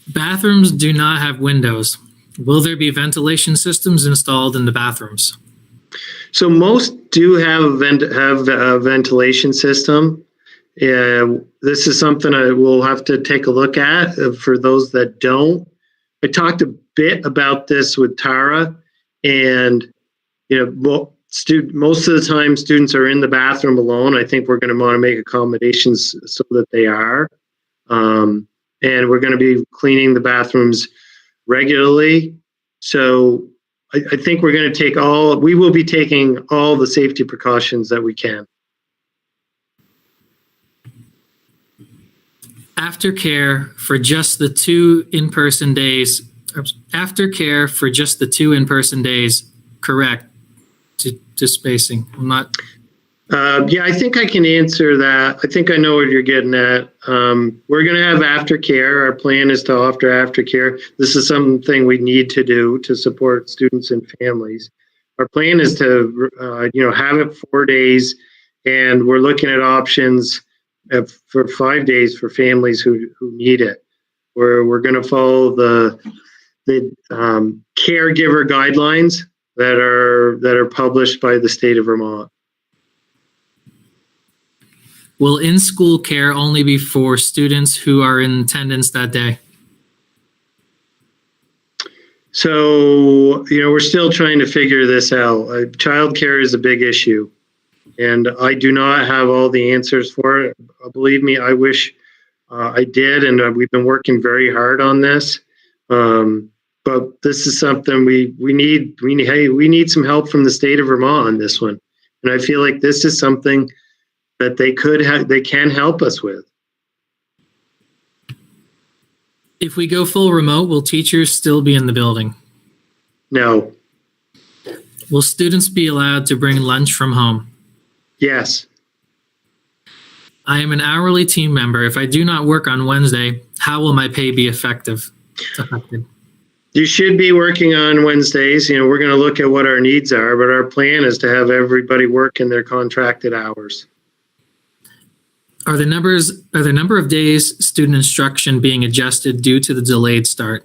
[SPEAKER 2] Bathrooms do not have windows. Will there be ventilation systems installed in the bathrooms?
[SPEAKER 1] So most do have a ventilation system. This is something I will have to take a look at for those that don't. I talked a bit about this with Tara, and most of the time students are in the bathroom alone. I think we're going to want to make accommodations so that they are. And we're going to be cleaning the bathrooms regularly. So I think we're going to we will be taking all the safety precautions that we can.
[SPEAKER 2] Aftercare for just the 2 in-person days. Aftercare for just the 2 in-person days. Correct. To spacing. I'm not.
[SPEAKER 1] Yeah, I think I can answer that. I think I know what you're getting at. We're going to have aftercare. Our plan is to offer aftercare. This is something we need to do to support students and families. Our plan is to, have it 4 days, and we're looking at options for 5 days for families who need it. We're going to follow the caregiver guidelines that are published by the state of Vermont.
[SPEAKER 2] Will in-school care only be for students who are in attendance that day?
[SPEAKER 1] So, we're still trying to figure this out. Childcare is a big issue, and I do not have all the answers for it. Believe me, I wish I did, and we've been working very hard on this. But this is something we need some help from the state of Vermont on this one, and I feel like this is something that they can help us with.
[SPEAKER 2] If we go full remote, will teachers still be in the building?
[SPEAKER 1] No.
[SPEAKER 2] Will students be allowed to bring lunch from home?
[SPEAKER 1] Yes.
[SPEAKER 2] I am an hourly team member. If I do not work on Wednesday, how will my pay be affected?
[SPEAKER 1] You should be working on Wednesdays. We're going to look at what our needs are, but our plan is to have everybody work in their contracted hours.
[SPEAKER 2] Are the number of days student instruction being adjusted due to the delayed start?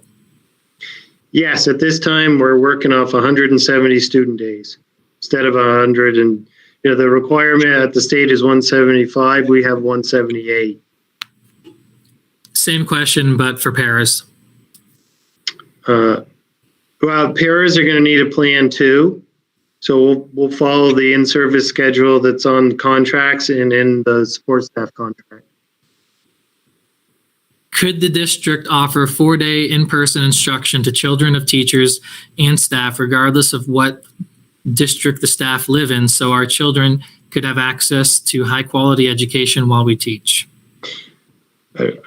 [SPEAKER 1] Yes, at this time we're working off 170 student days instead of 100, and the requirement at the state is 175. We have 178.
[SPEAKER 2] Same question, but for paras.
[SPEAKER 1] Well, paras are going to need a plan too. So we'll follow the in-service schedule that's on contracts and in the support staff contract.
[SPEAKER 2] Could the district offer 4-day in-person instruction to children of teachers and staff, regardless of what district the staff live in, so our children could have access to high-quality education while we teach?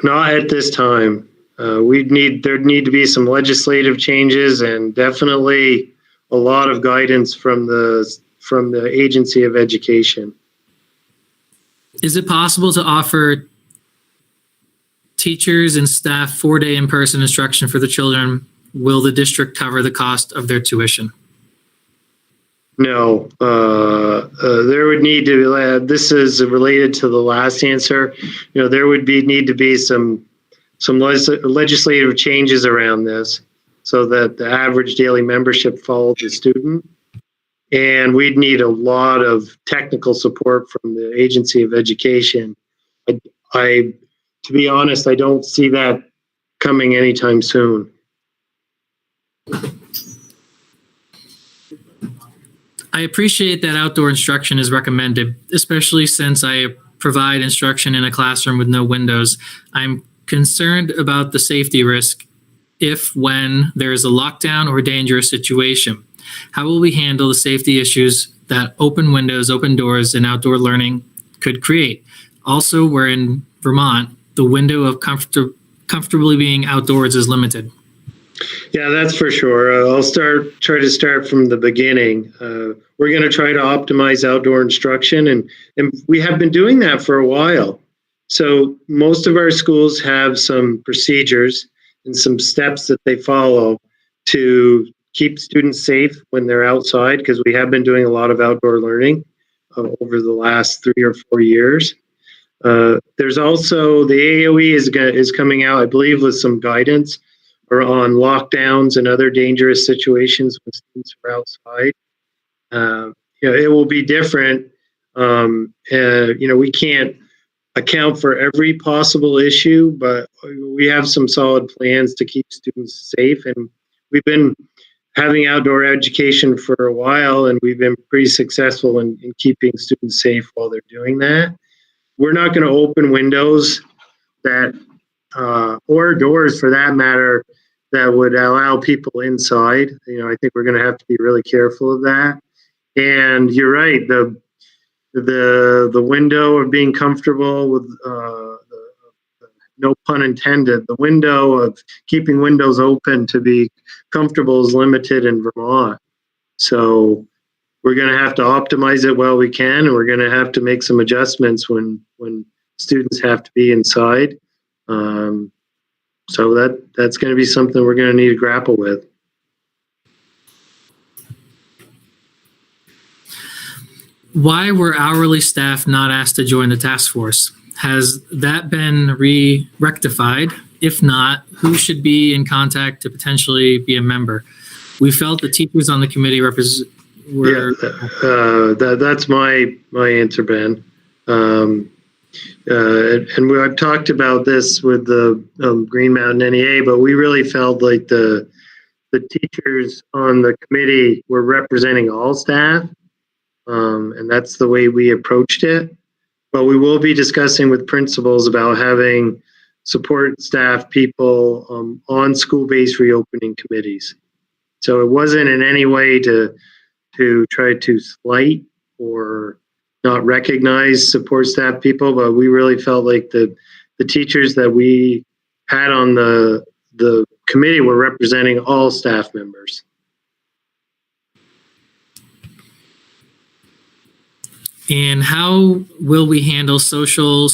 [SPEAKER 1] Not at this time. There'd need to be some legislative changes and definitely a lot of guidance from the Agency of Education.
[SPEAKER 2] Is it possible to offer teachers and staff 4-day in-person instruction for the children? Will the district cover the cost of their tuition?
[SPEAKER 1] No, there would need to. This is related to the last answer. There would need to be some legislative changes around this, so that the average daily membership followed the student, and we'd need a lot of technical support from the Agency of Education. To be honest, I don't see that coming anytime soon.
[SPEAKER 2] I appreciate that outdoor instruction is recommended, especially since I provide instruction in a classroom with no windows. I'm concerned about the safety risk when there is a lockdown or dangerous situation. How will we handle the safety issues that open windows, open doors, and outdoor learning could create? Also, we're in Vermont. The window of comfortably being outdoors is limited.
[SPEAKER 1] Yeah, that's for sure. I'll try to start from the beginning. We're going to try to optimize outdoor instruction, and we have been doing that for a while. So most of our schools have some procedures and some steps that they follow to keep students safe when they're outside, because we have been doing a lot of outdoor learning over the last 3 or 4 years. There's also the AOE is coming out, I believe, with some guidance or on lockdowns and other dangerous situations when students are outside. It will be different. We can't account for every possible issue, but we have some solid plans to keep students safe. And we've been having outdoor education for a while, and we've been pretty successful in keeping students safe while they're doing that. We're not going to open windows or doors for that matter, that would allow people inside. I think we're going to have to be really careful of that. And you're right, the window of being comfortable with, no pun intended, the window of keeping windows open to be comfortable is limited in Vermont. So we're going to have to optimize it while we can, and we're going to have to make some adjustments when students have to be inside. So that's going to be something we're going to need to grapple with.
[SPEAKER 2] Why were hourly staff not asked to join the task force? Has that been rectified? If not, who should be in contact to potentially be a member? We felt the teachers on the committee were.
[SPEAKER 1] That's my answer, Ben. And I've talked about this with the Green Mountain NEA, but we really felt like the teachers on the committee were representing all staff, and that's the way we approached it. But we will be discussing with principals about having support staff people on school-based reopening committees. So it wasn't in any way to try to slight or not recognize support staff people, but we really felt like the teachers that we had on the committee were representing all staff members.
[SPEAKER 2] And how will we handle social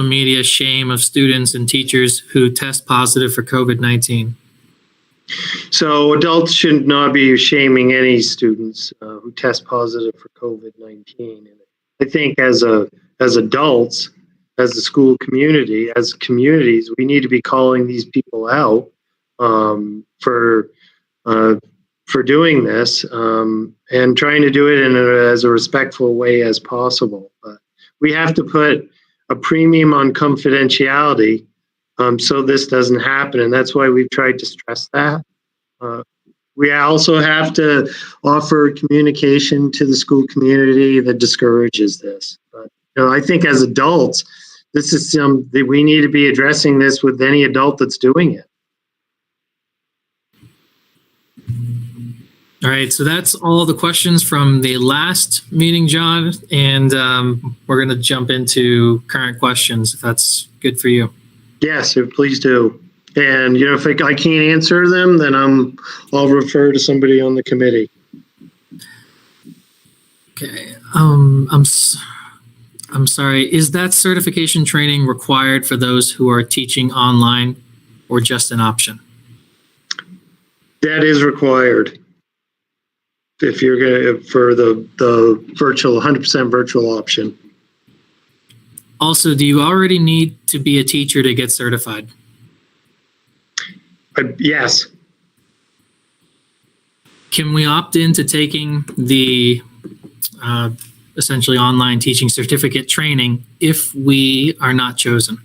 [SPEAKER 2] media shame of students and teachers who test positive for COVID-19?
[SPEAKER 1] So adults should not be shaming any students who test positive for COVID-19. I think as adults, as a school community, as communities, we need to be calling these people out for doing this and trying to do it as a respectful way as possible. But we have to put a premium on confidentiality so this doesn't happen. And that's why we've tried to stress that. We also have to offer communication to the school community that discourages this. But I think as adults, this is that we need to be addressing this with any adult that's doing it.
[SPEAKER 2] All right, so that's all the questions from the last meeting, John, and we're going to jump into current questions, if that's good for you.
[SPEAKER 1] Yes, please do. And if I can't answer them, then I'll refer to somebody on the committee.
[SPEAKER 2] Okay. I'm sorry. Is that certification training required for those who are teaching online, or just an option?
[SPEAKER 1] That is required. If you're going for the virtual 100% virtual option.
[SPEAKER 2] Also, do you already need to be a teacher to get certified?
[SPEAKER 1] Yes.
[SPEAKER 2] Can we opt into taking the essentially online teaching certificate training if we are not chosen?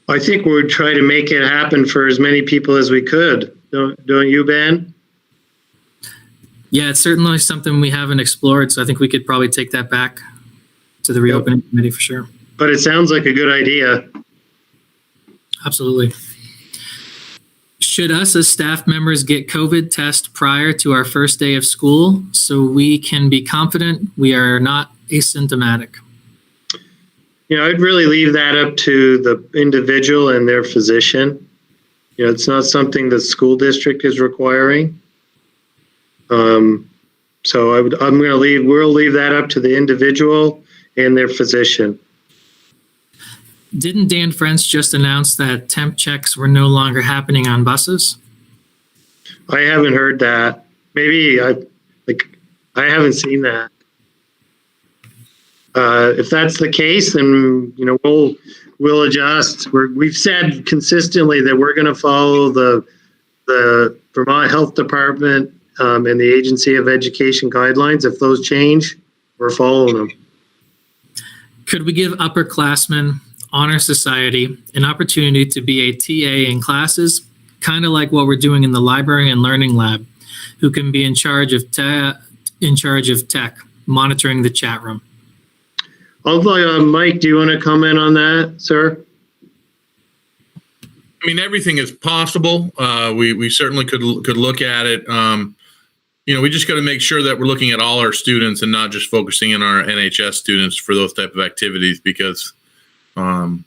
[SPEAKER 1] I think we would try to make it happen for as many people as we could. Don't you, Ben?
[SPEAKER 2] Yeah, it's certainly something we haven't explored, so I think we could probably take that back to the reopening committee for sure.
[SPEAKER 1] But it sounds like a good idea.
[SPEAKER 2] Absolutely. Should us as staff members get COVID test prior to our first day of school so we can be confident we are not asymptomatic?
[SPEAKER 1] I'd really leave that up to the individual and their physician. It's not something the school district is requiring. So we'll leave that up to the individual and their physician.
[SPEAKER 2] Didn't Dan French just announce that temp checks were no longer happening on buses?
[SPEAKER 1] I haven't heard that. Maybe I haven't seen that. If that's the case, then we'll adjust. We've said consistently that we're going to follow the Vermont Health Department and the Agency of Education guidelines. If those change, we're following them.
[SPEAKER 2] Could we give upperclassmen, Honor Society, an opportunity to be a TA in classes, kind of like what we're doing in the library and learning lab, who can be in charge of tech, monitoring the chat room?
[SPEAKER 1] Mike, do you want to comment on that, sir?
[SPEAKER 3] I mean, everything is possible. We certainly could look at it. We just got to make sure that we're looking at all our students and not just focusing in our NHS students for those type of activities, because we want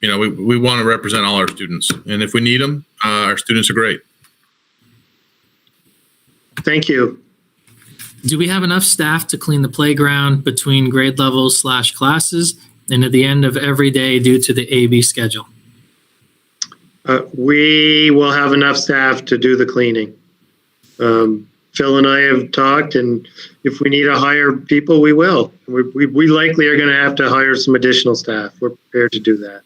[SPEAKER 3] to represent all our students, and if we need them, our students are great.
[SPEAKER 1] Thank you.
[SPEAKER 2] Do we have enough staff to clean the playground between grade levels / classes and at the end of every day due to the AB schedule?
[SPEAKER 1] We will have enough staff to do the cleaning. Phil and I have talked, and if we need to hire people, we will. We likely are going to have to hire some additional staff. We're prepared to do that.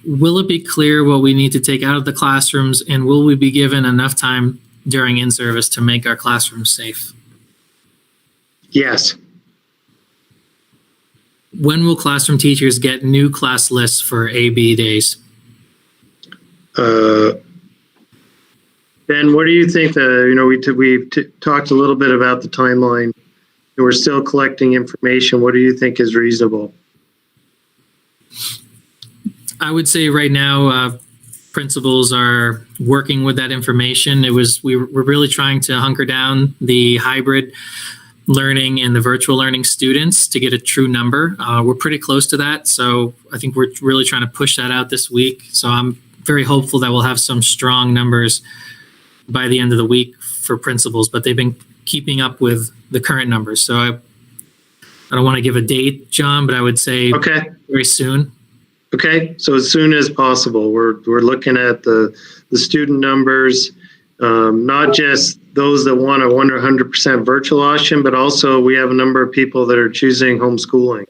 [SPEAKER 2] Will it be clear what we need to take out of the classrooms, and will we be given enough time during in-service to make our classrooms safe?
[SPEAKER 1] Yes.
[SPEAKER 2] When will classroom teachers get new class lists for AB days?
[SPEAKER 1] Ben, what do you think? We talked a little bit about the timeline. We're still collecting information. What do you think is reasonable?
[SPEAKER 2] I would say right now, principals are working with that information. We're really trying to hunker down the hybrid learning and the virtual learning students to get a true number. We're pretty close to that, so I think we're really trying to push that out this week. So I'm very hopeful that we'll have some strong numbers by the end of the week for principals, but they've been keeping up with the current numbers. So I don't want to give a date, John, but I would say very soon.
[SPEAKER 1] Okay, so as soon as possible. We're looking at the student numbers, not just those that want a 100% virtual option, but also we have a number of people that are choosing homeschooling.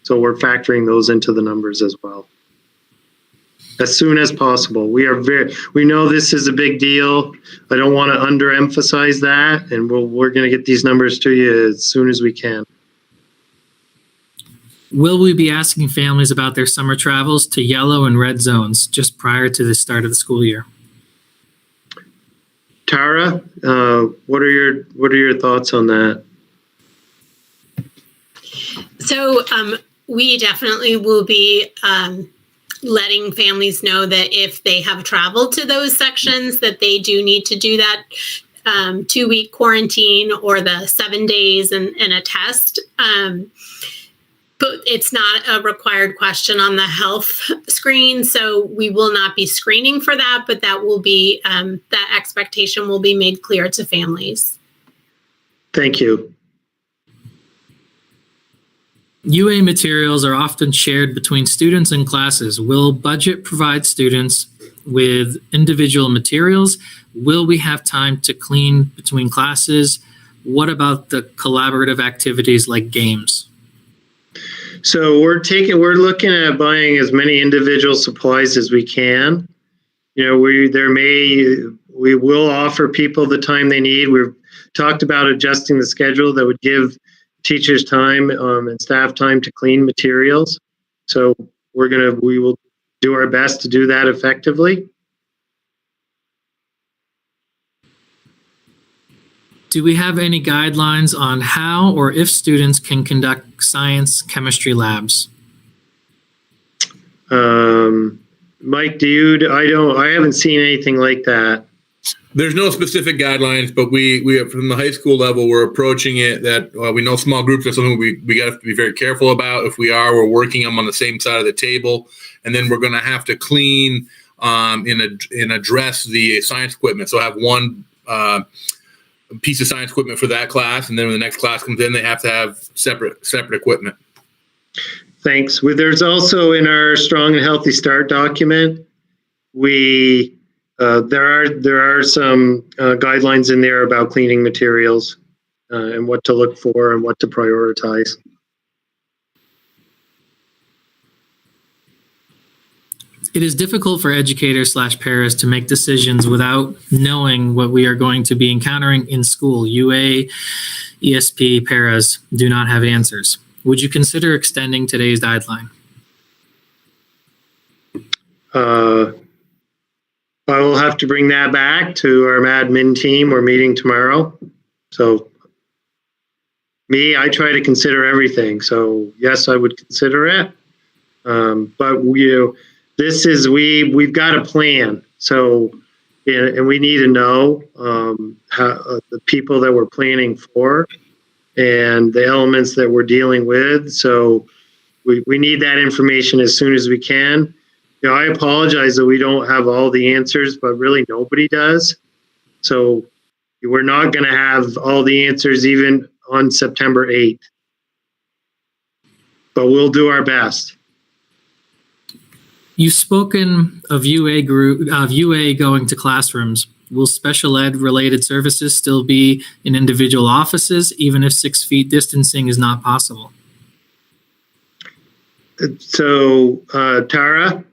[SPEAKER 1] So we're factoring those into the numbers as well. As soon as possible. We know this is a big deal. I don't want to underemphasize that, and we're going to get these numbers to you as soon as we can.
[SPEAKER 2] Will we be asking families about their summer travels to yellow and red zones just prior to the start of the school year?
[SPEAKER 1] Tara, what are your thoughts on that?
[SPEAKER 4] So we definitely will be letting families know that if they have traveled to those sections, that they do need to do that 2-week quarantine or the 7 days and a test. But it's not a required question on the health screen, so we will not be screening for that, but that will be, that expectation will be made clear to families.
[SPEAKER 1] Thank you.
[SPEAKER 2] UA materials are often shared between students and classes. Will budget provide students with individual materials? Will we have time to clean between classes? What about the collaborative activities like games?
[SPEAKER 1] So we're looking at buying as many individual supplies as we can. You know, we will offer people the time they need. We've talked about adjusting the schedule that would give teachers time and staff time to clean materials. So we will do our best to do that effectively.
[SPEAKER 2] Do we have any guidelines on how or if students can conduct science chemistry labs?
[SPEAKER 1] Mike, I haven't seen anything like that.
[SPEAKER 3] There's no specific guidelines, but we from the high school level, we're approaching it that we know small groups are something we got to be very careful about. If we are, we're working them on the same side of the table, and then we're going to have to clean and address the science equipment. So have one piece of science equipment for that class, and then when the next class comes in, they have to have separate equipment.
[SPEAKER 1] Thanks. There's also in our Strong and Healthy Start document, there are some guidelines in there about cleaning materials and what to look for and what to prioritize.
[SPEAKER 2] It is difficult for educators/paras to make decisions without knowing what we are going to be encountering in school. UA, ESP, paras do not have answers. Would you consider extending today's deadline?
[SPEAKER 1] I will have to bring that back to our admin team. We're meeting tomorrow. So I try to consider everything. So yes, I would consider it. But we've got a plan. So, and we need to know how the people that we're planning for and the elements that we're dealing with. So we need that information as soon as we can. You know, I apologize that we don't have all the answers, but really nobody does. So we're not going to have all the answers even on September 8th. But we'll do our best.
[SPEAKER 2] You've spoken of UA going to classrooms. Will special ed related services still be in individual offices, even if 6 feet distancing is not possible?
[SPEAKER 1] So, Tara?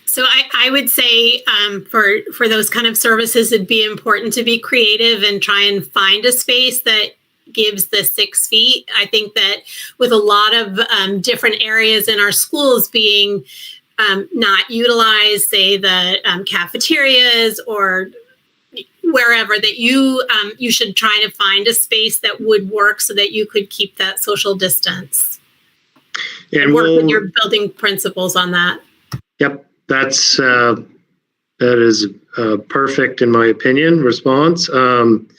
[SPEAKER 4] So I would say for those kind of services, it'd be important to be creative and try and find a space that gives the 6 feet. I think that with a lot of different areas in our schools being not utilized, say the cafeterias or wherever, that you should try to find a space that would work so that you could keep that social distance and work with your building principals on that.
[SPEAKER 1] Yep, that is perfect in my opinion response. And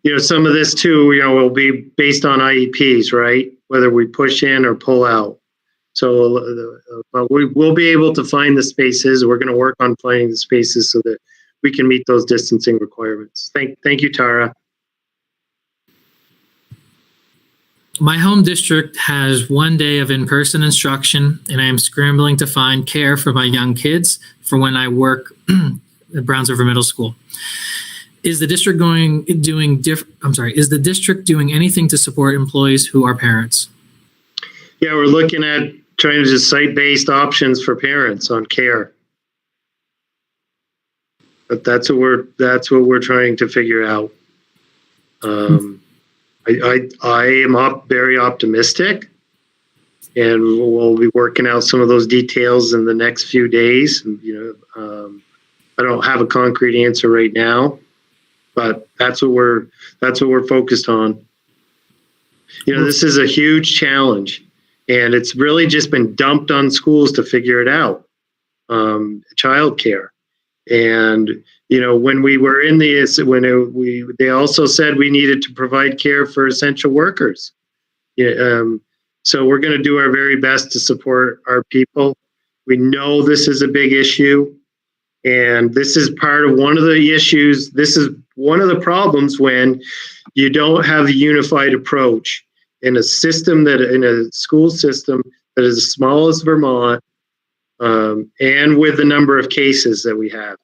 [SPEAKER 1] you know, some of this too, you know, will be based on IEPs, right? Whether we push in or pull out. So we will be able to find the spaces. We're going to work on finding the spaces so that we can meet those distancing requirements. Thank you, Tara.
[SPEAKER 2] My home district has 1 day of in-person instruction, and I am scrambling to find care for my young kids for when I work at Browns River Middle School. Is the district doing anything to support employees who are parents?
[SPEAKER 1] Yeah, we're looking at trying to just site-based options for parents on care. But that's what we're trying to figure out. I am very optimistic, and we'll be working out some of those details in the next few days. I don't have a concrete answer right now, but that's what we're focused on. This is a huge challenge, and it's really just been dumped on schools to figure it out. Childcare, and when we were in they also said we needed to provide care for essential workers. So we're going to do our very best to support our people. We know this is a big issue, and this is part of one of the issues. This is one of the problems when you don't have a unified approach in a school system that is as small as Vermont, and with the number of cases that we have.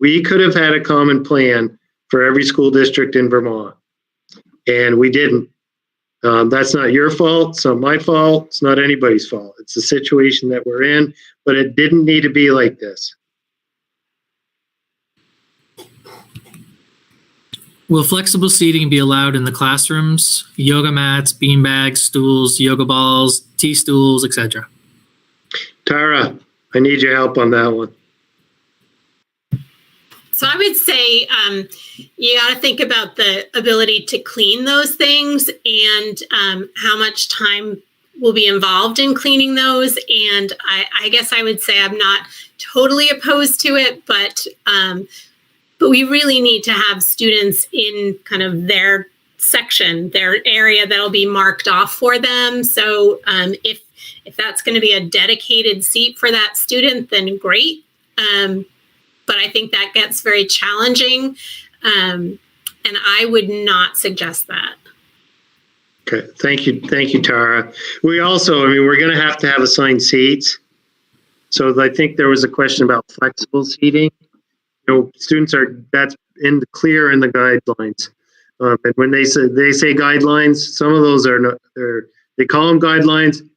[SPEAKER 1] We could have had a common plan for every school district in Vermont, and we didn't. That's not your fault. It's not my fault. It's not anybody's fault. It's the situation that we're in, but it didn't need to be like this.
[SPEAKER 2] Will flexible seating be allowed in the classrooms? Yoga mats, beanbags, stools, yoga balls, tea stools, etc.
[SPEAKER 1] Tara, I need your help on that one.
[SPEAKER 4] So I would say you got to think about the ability to clean those things and how much time will be involved in cleaning those. And I guess I would say I'm not totally opposed to it, but we really need to have students in kind of their section, their area that'll be marked off for them. So if that's going to be a dedicated seat for that student, then great. But I think that gets very challenging, and I would not suggest that.
[SPEAKER 1] Okay, thank you, Tara. We also, we're going to have assigned seats. So I think there was a question about flexible seating. Students that's in the clear in the guidelines, and when they say guidelines, some of those they call them guidelines.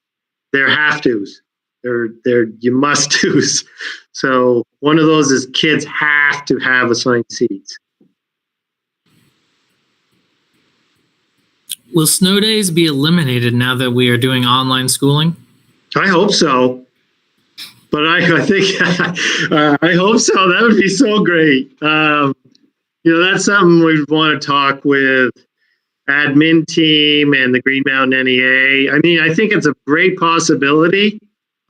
[SPEAKER 1] They're have tos. They're you must do's. So one of those is kids have to have assigned seats.
[SPEAKER 2] Will snow days be eliminated now that we are doing online schooling?
[SPEAKER 1] I hope so. But I think I hope so. That would be so great. That's something we'd want to talk with admin team and the Green Mountain NEA. I think it's a great possibility.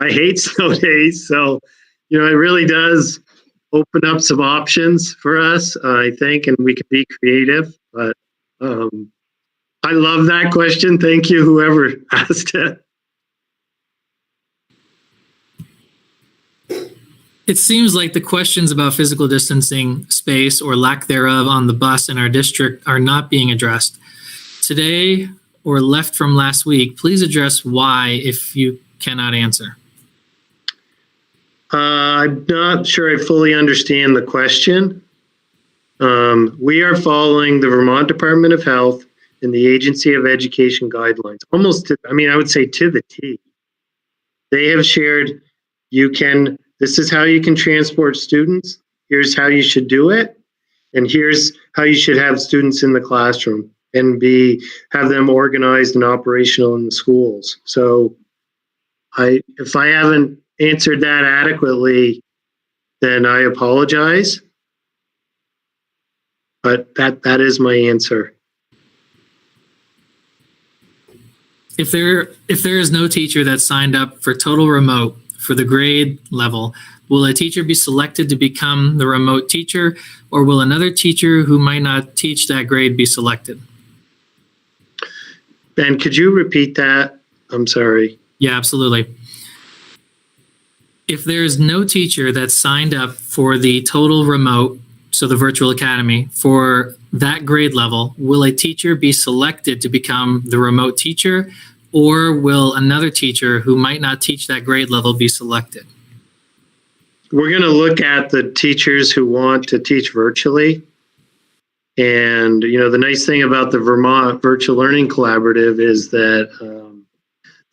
[SPEAKER 1] I hate snow days, so it really does open up some options for us, I think, and we can be creative. But I love that question. Thank you, whoever asked it.
[SPEAKER 2] It seems like the questions about physical distancing, space, or lack thereof on the bus in our district are not being addressed. Today, or left from last week, please address why if you cannot answer.
[SPEAKER 1] I'm not sure I fully understand the question. We are following the Vermont Department of Health and the Agency of Education guidelines, almost to, I would say to the T. They have shared, this is how you can transport students, here's how you should do it, and here's how you should have students in the classroom and have them organized and operational in the schools. So if I haven't answered that adequately, then I apologize. But that is my answer.
[SPEAKER 2] If there is no teacher that signed up for total remote for the grade level, will a teacher be selected to become the remote teacher, or will another teacher who might not teach that grade be selected?
[SPEAKER 1] Ben, could you repeat that? I'm sorry.
[SPEAKER 2] Yeah, absolutely. If there is no teacher that signed up for the total remote, so the virtual academy, for that grade level, will a teacher be selected to become the remote teacher, or will another teacher who might not teach that grade level be selected?
[SPEAKER 1] We're going to look at the teachers who want to teach virtually. And, the nice thing about the Vermont Virtual Learning Collaborative is that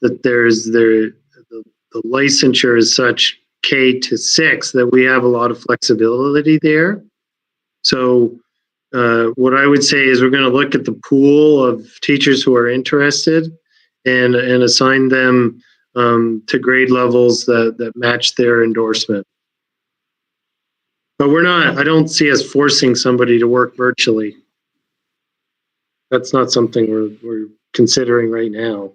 [SPEAKER 1] the licensure is such K-6 that we have a lot of flexibility there. So what I would say is we're going to look at the pool of teachers who are interested and assign them to grade levels that match their endorsement. But I don't see us forcing somebody to work virtually. That's not something we're considering right now.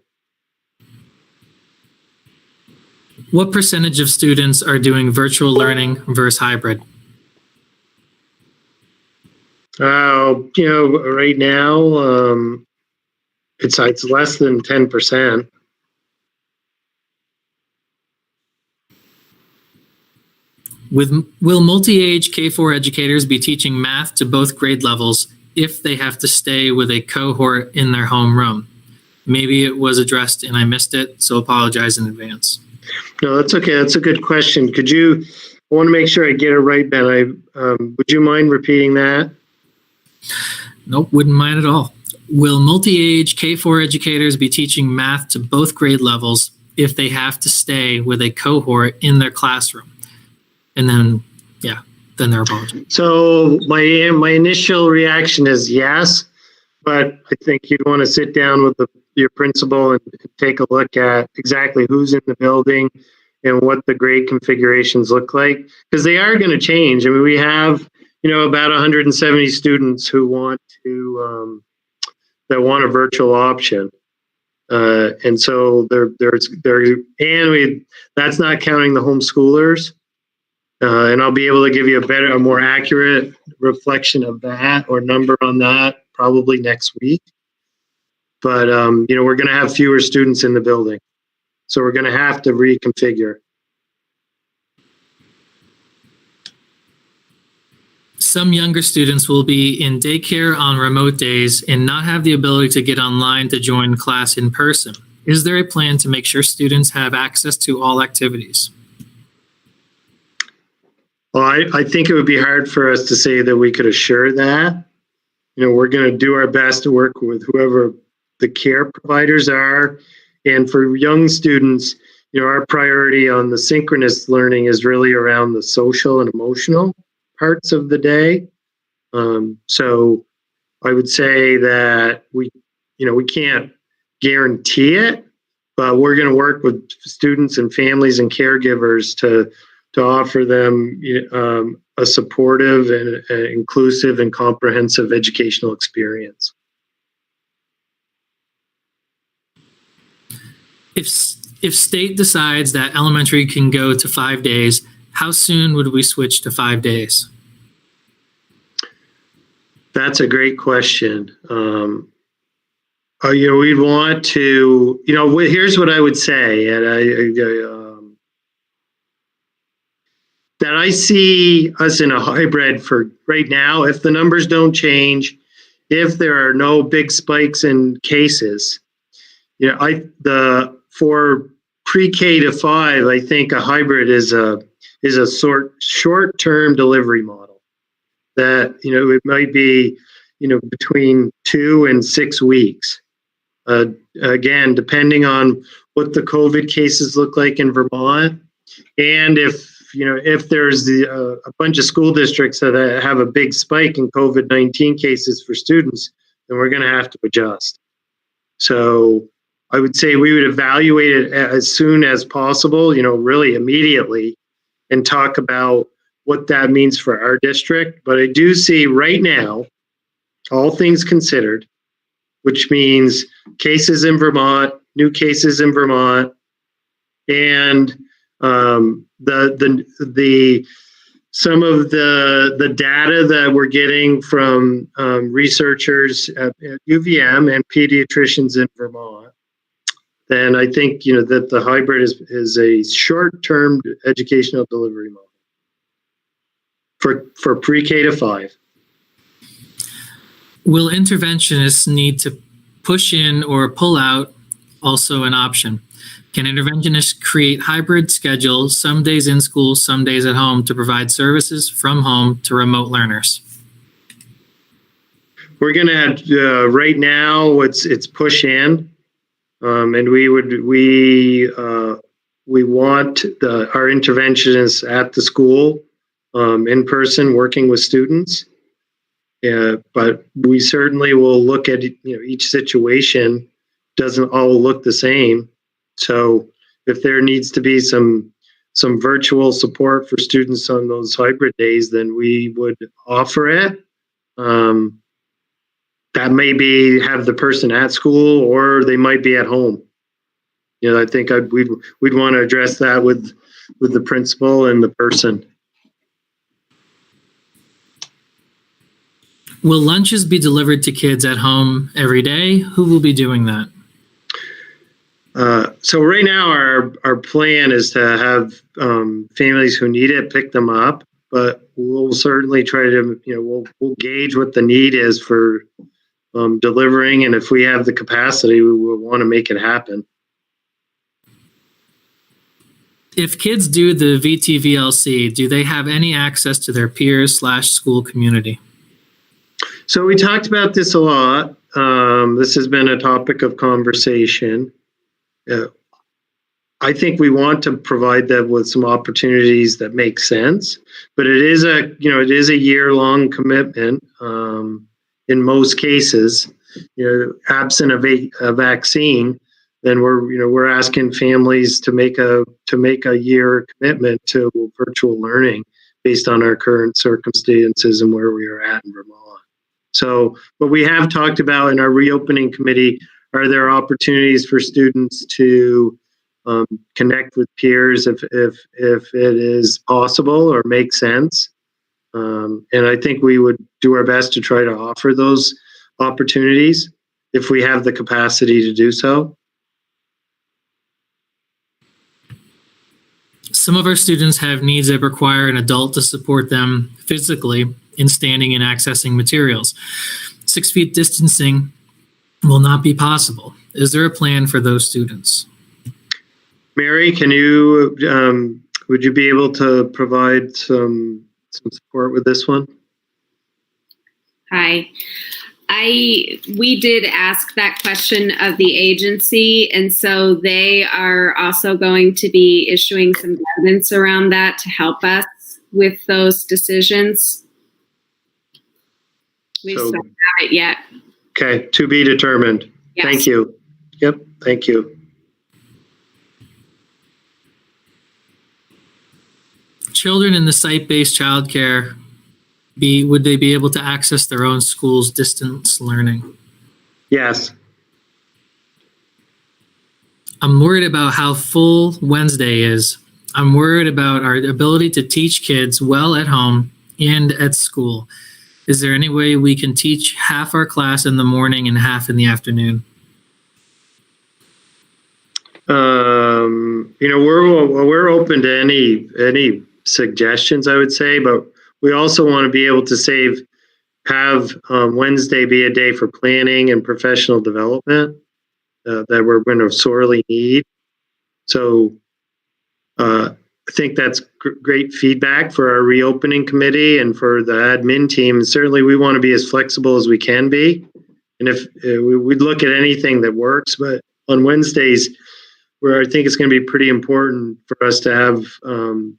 [SPEAKER 2] What percentage of students are doing virtual learning versus hybrid?
[SPEAKER 1] Right now, it's less than 10%.
[SPEAKER 2] Will multi-age K-4 educators be teaching math to both grade levels if they have to stay with a cohort in their home room? Maybe it was addressed and I missed it, so apologize in advance.
[SPEAKER 1] No, that's okay. That's a good question. I want to make sure I get it right, Ben. Would you mind repeating that?
[SPEAKER 2] Nope, wouldn't mind at all. Will multi-age K-4 educators be teaching math to both grade levels if they have to stay with a cohort in their classroom? And then they're apologizing.
[SPEAKER 1] So my initial reaction is yes, but I think you'd want to sit down with your principal and take a look at exactly who's in the building and what the grade configurations look like, because they are going to change. I mean, we have about 170 students who want a virtual option. And so that's not counting the homeschoolers. And I'll be able to give you a more accurate reflection of that or number on that probably next week. But, we're going to have fewer students in the building. So we're going to have to reconfigure.
[SPEAKER 2] Some younger students will be in daycare on remote days and not have the ability to get online to join class in person. Is there a plan to make sure students have access to all activities?
[SPEAKER 1] Well, I think it would be hard for us to say that we could assure that. We're going to do our best to work with whoever the care providers are. And for young students, our priority on the synchronous learning is really around the social and emotional parts of the day. So I would say that we can't guarantee it, but we're going to work with students and families and caregivers to offer them a supportive and inclusive and comprehensive educational experience.
[SPEAKER 2] If state decides that elementary can go to 5 days, how soon would we switch to 5 days?
[SPEAKER 1] That's a great question. We'd want to, here's what I would say, and that I see us in a hybrid for right now. If the numbers don't change, if there are no big spikes in cases, for pre-K to 5, I think a hybrid is a short-term delivery model that, it might be, between 2 and 6 weeks. Again, depending on what the COVID cases look like in Vermont, and if there's a bunch of school districts that have a big spike in COVID-19 cases for students, then we're going to have to adjust. So I would say we would evaluate it as soon as possible, really immediately, and talk about what that means for our district. But I do see right now, all things considered, which means cases in Vermont, new cases in Vermont, and some of the data that we're getting from researchers at UVM and pediatricians in Vermont, then I think that the hybrid is a short-term educational delivery model for pre-K to 5.
[SPEAKER 2] Will interventionists need to push in or pull out? Also an option. Can interventionists create hybrid schedules, some days in school, some days at home, to provide services from home to remote learners?
[SPEAKER 1] We're going to have right now it's push in, and we want our interventionists at the school in person working with students. But we certainly will look at, each situation. Doesn't all look the same. So if there needs to be some virtual support for students on those hybrid days, then we would offer it. That may be have the person at school, or they might be at home. I think we'd want to address that with the principal and the person.
[SPEAKER 2] Will lunches be delivered to kids at home every day? Who will be doing that?
[SPEAKER 1] So right now, our plan is to have families who need it pick them up, but we'll certainly try to, we'll gauge what the need is for delivering, and if we have the capacity, we will want to make it happen.
[SPEAKER 2] If kids do the VTVLC, do they have any access to their peers/school community?
[SPEAKER 1] So we talked about this a lot. This has been a topic of conversation. I think we want to provide them with some opportunities that make sense, but it is a year-long commitment. In most cases, absent a vaccine, then we're asking families to make a year commitment to virtual learning based on our current circumstances and where we are at in Vermont. So what we have talked about in our reopening committee, are there opportunities for students to connect with peers if it is possible or makes sense? And I think we would do our best to try to offer those opportunities if we have the capacity to do so.
[SPEAKER 2] Some of our students have needs that require an adult to support them physically in standing and accessing materials. 6 feet distancing will not be possible. Is there a plan for those students?
[SPEAKER 1] Mary, can you would you be able to provide some support with this one?
[SPEAKER 5] Hi. We did ask that question of the agency, and so they are also going to be issuing some guidance around that to help us with those decisions. We just don't have it yet.
[SPEAKER 1] Okay, to be determined.
[SPEAKER 5] Yes.
[SPEAKER 1] Thank you. Yep, thank you.
[SPEAKER 2] Children in the site-based childcare, would they be able to access their own school's distance learning?
[SPEAKER 1] Yes.
[SPEAKER 2] I'm worried about how full Wednesday is. I'm worried about our ability to teach kids well at home and at school. Is there any way we can teach half our class in the morning and half in the afternoon?
[SPEAKER 1] We're open to any suggestions, I would say, but we also want to be able to have Wednesday be a day for planning and professional development that we're going to sorely need. So I think that's great feedback for our reopening committee and for the admin team. And certainly we want to be as flexible as we can be. And if we'd look at anything that works, but on Wednesdays, where I think it's going to be pretty important for us to have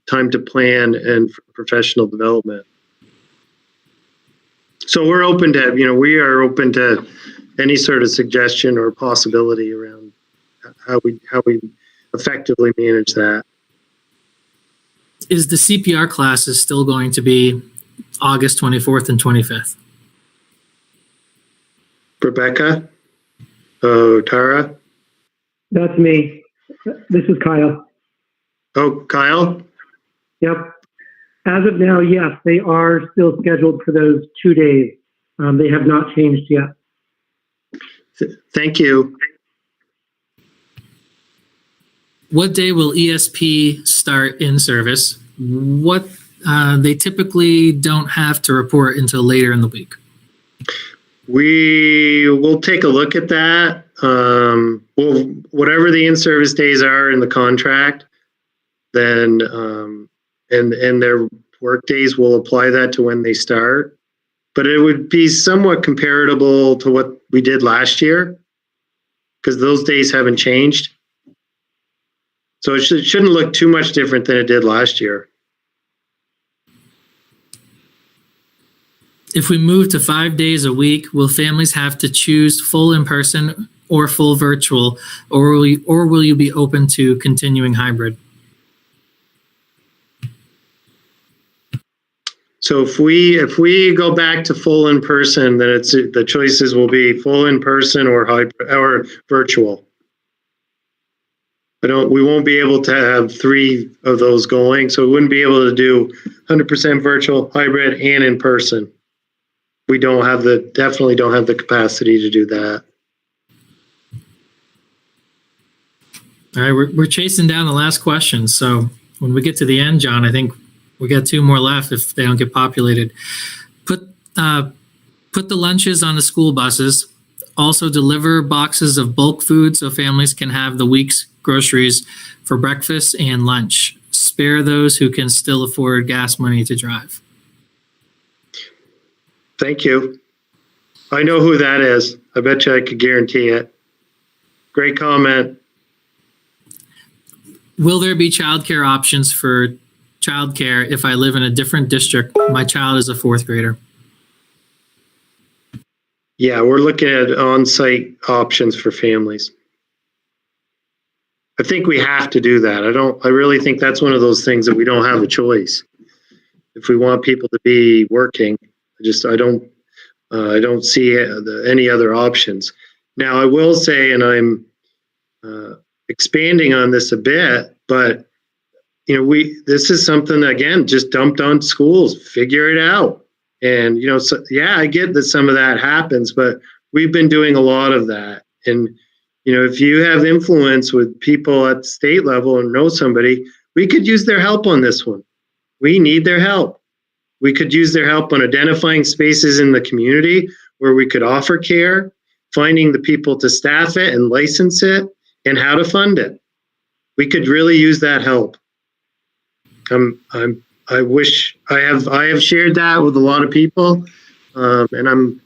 [SPEAKER 1] time to plan and for professional development. So we're open to, we are open to any sort of suggestion or possibility around how we effectively manage that.
[SPEAKER 2] Is the CPR classes still going to be August 24th and 25th?
[SPEAKER 1] Rebecca? Oh, Tara?
[SPEAKER 6] That's me. This is Kyle.
[SPEAKER 1] Oh, Kyle?
[SPEAKER 6] Yep. As of now, yes, they are still scheduled for those 2 days. They have not changed yet.
[SPEAKER 1] Thank you.
[SPEAKER 2] What day will ESP start in service? What they typically don't have to report until later in the week.
[SPEAKER 1] We will take a look at that. Whatever the in-service days are in the contract, then and their work days will apply that to when they start. But it would be somewhat comparable to what we did last year, because those days haven't changed. So it shouldn't look too much different than it did last year.
[SPEAKER 2] If we move to 5 days a week, will families have to choose full in-person or full virtual, or will you be open to continuing hybrid?
[SPEAKER 1] So if we go back to full in person, then the choices will be full in person or hybrid or virtual. We won't be able to have 3 of those going, so we wouldn't be able to do 100% virtual, hybrid, and in person. We definitely don't have the capacity to do that.
[SPEAKER 2] All right, we're chasing down the last question. So when we get to the end, John, I think we got 2 more left if they don't get populated. Put the lunches on the school buses. Also deliver boxes of bulk food so families can have the week's groceries for breakfast and lunch. Spare those who can still afford gas money to drive.
[SPEAKER 1] Thank you. I know who that is. I bet you I could guarantee it. Great comment.
[SPEAKER 2] Will there be childcare options for childcare if I live in a different district? My child is a 4th grader.
[SPEAKER 1] Yeah, we're looking at on-site options for families. I think we have to do that. I really think that's one of those things that we don't have a choice. If we want people to be working, I don't see any other options. Now, I will say, and I'm expanding on this a bit, but this is something that, again, just dumped on schools. Figure it out. And I get that some of that happens, but we've been doing a lot of that. And if you have influence with people at the state level and know somebody, we could use their help on this one. We need their help. We could use their help on identifying spaces in the community where we could offer care, finding the people to staff it and license it, and how to fund it. We could really use that help. I wish I have shared that with a lot of people, and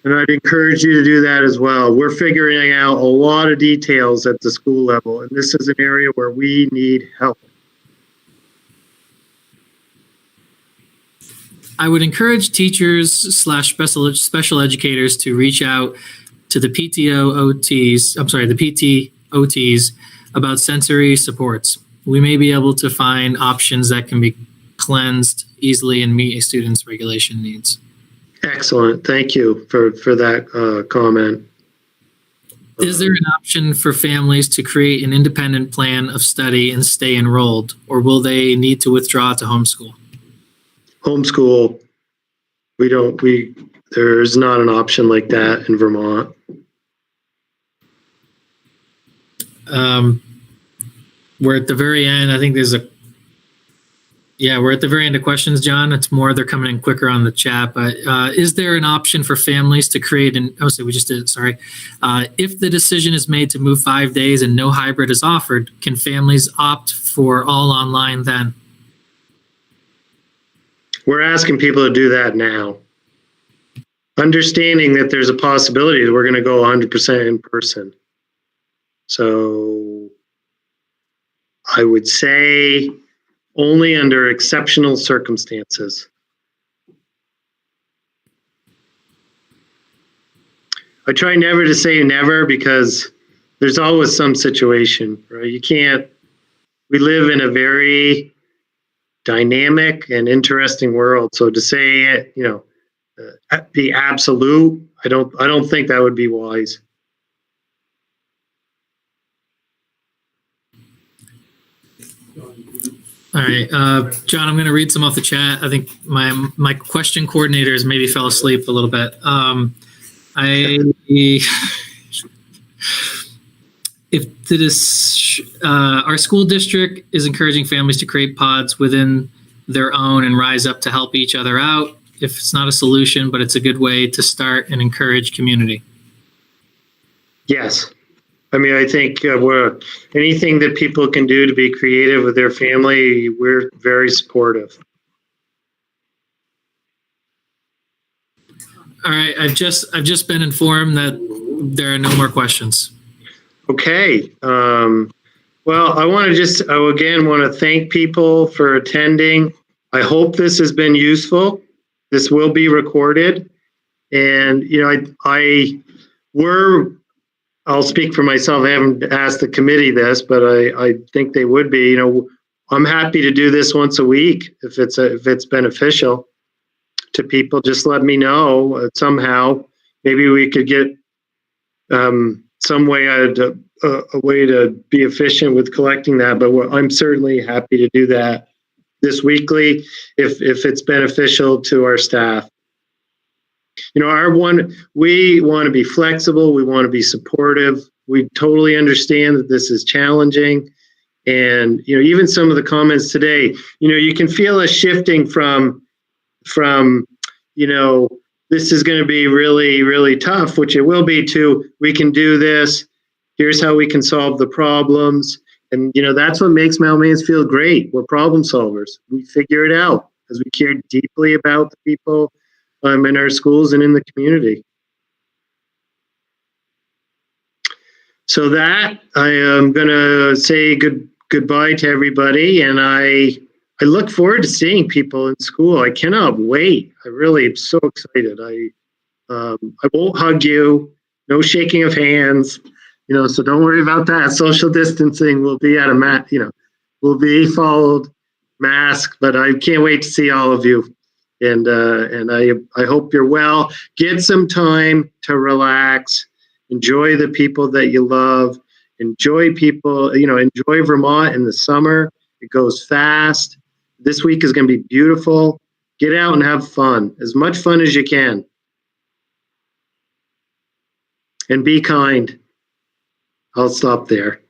[SPEAKER 1] I'd encourage you to do that as well. We're figuring out a lot of details at the school level, and this is an area where we need help.
[SPEAKER 2] I would encourage teachers / special educators to reach out to the PT OTs about sensory supports. We may be able to find options that can be cleansed easily and meet a student's regulation needs.
[SPEAKER 1] Excellent. Thank you for that comment.
[SPEAKER 2] Is there an option for families to create an independent plan of study and stay enrolled, or will they need to withdraw to homeschool?
[SPEAKER 1] Homeschool. There's not an option like that in Vermont.
[SPEAKER 2] We're at the very end. I think we're at the very end of questions, John. It's more, they're coming in quicker on the chat, but is there an option for families to create if the decision is made to move 5 days and no hybrid is offered, can families opt for all online then?
[SPEAKER 1] We're asking people to do that now. Understanding that there's a possibility that we're going to go 100% in person. So I would say only under exceptional circumstances. I try never to say never because there's always some situation, right? We live in a very dynamic and interesting world. So to say it, be absolute, I don't think that would be wise.
[SPEAKER 2] All right, John, I'm going to read some off the chat. I think my question coordinators maybe fell asleep a little bit. Our school district is encouraging families to create pods within their own and rise up to help each other out. If it's not a solution, but it's a good way to start and encourage community.
[SPEAKER 1] Yes. I think anything that people can do to be creative with their family, we're very supportive.
[SPEAKER 2] All right, I've just been informed that there are no more questions.
[SPEAKER 1] Okay. Well, I want to thank people for attending. I hope this has been useful. This will be recorded, and I'll speak for myself. I haven't asked the committee this, but I think they would be. I'm happy to do this once a week if it's beneficial to people. Just let me know somehow. Maybe we could get some way a way to be efficient with collecting that. But I'm certainly happy to do that this weekly if it's beneficial to our staff. We want to be flexible. We want to be supportive. We totally understand that this is challenging. And, even some of the comments today, you can feel us shifting from, this is going to be really, really tough, which it will be, to we can do this. Here's how we can solve the problems. And, that's what makes Mount Mansfield great. We're problem solvers. We figure it out because we care deeply about the people in our schools and in the community. So that I am going to say goodbye to everybody, and I look forward to seeing people in school. I cannot wait. I really am so excited. I won't hug you. No shaking of hands. So don't worry about that. Social distancing will be at will be followed, mask. But I can't wait to see all of you. And I hope you're well. Get some time to relax. Enjoy the people that you love. Enjoy Vermont in the summer. It goes fast. This week is going to be beautiful. Get out and have fun. As much fun as you can. And be kind. I'll stop there.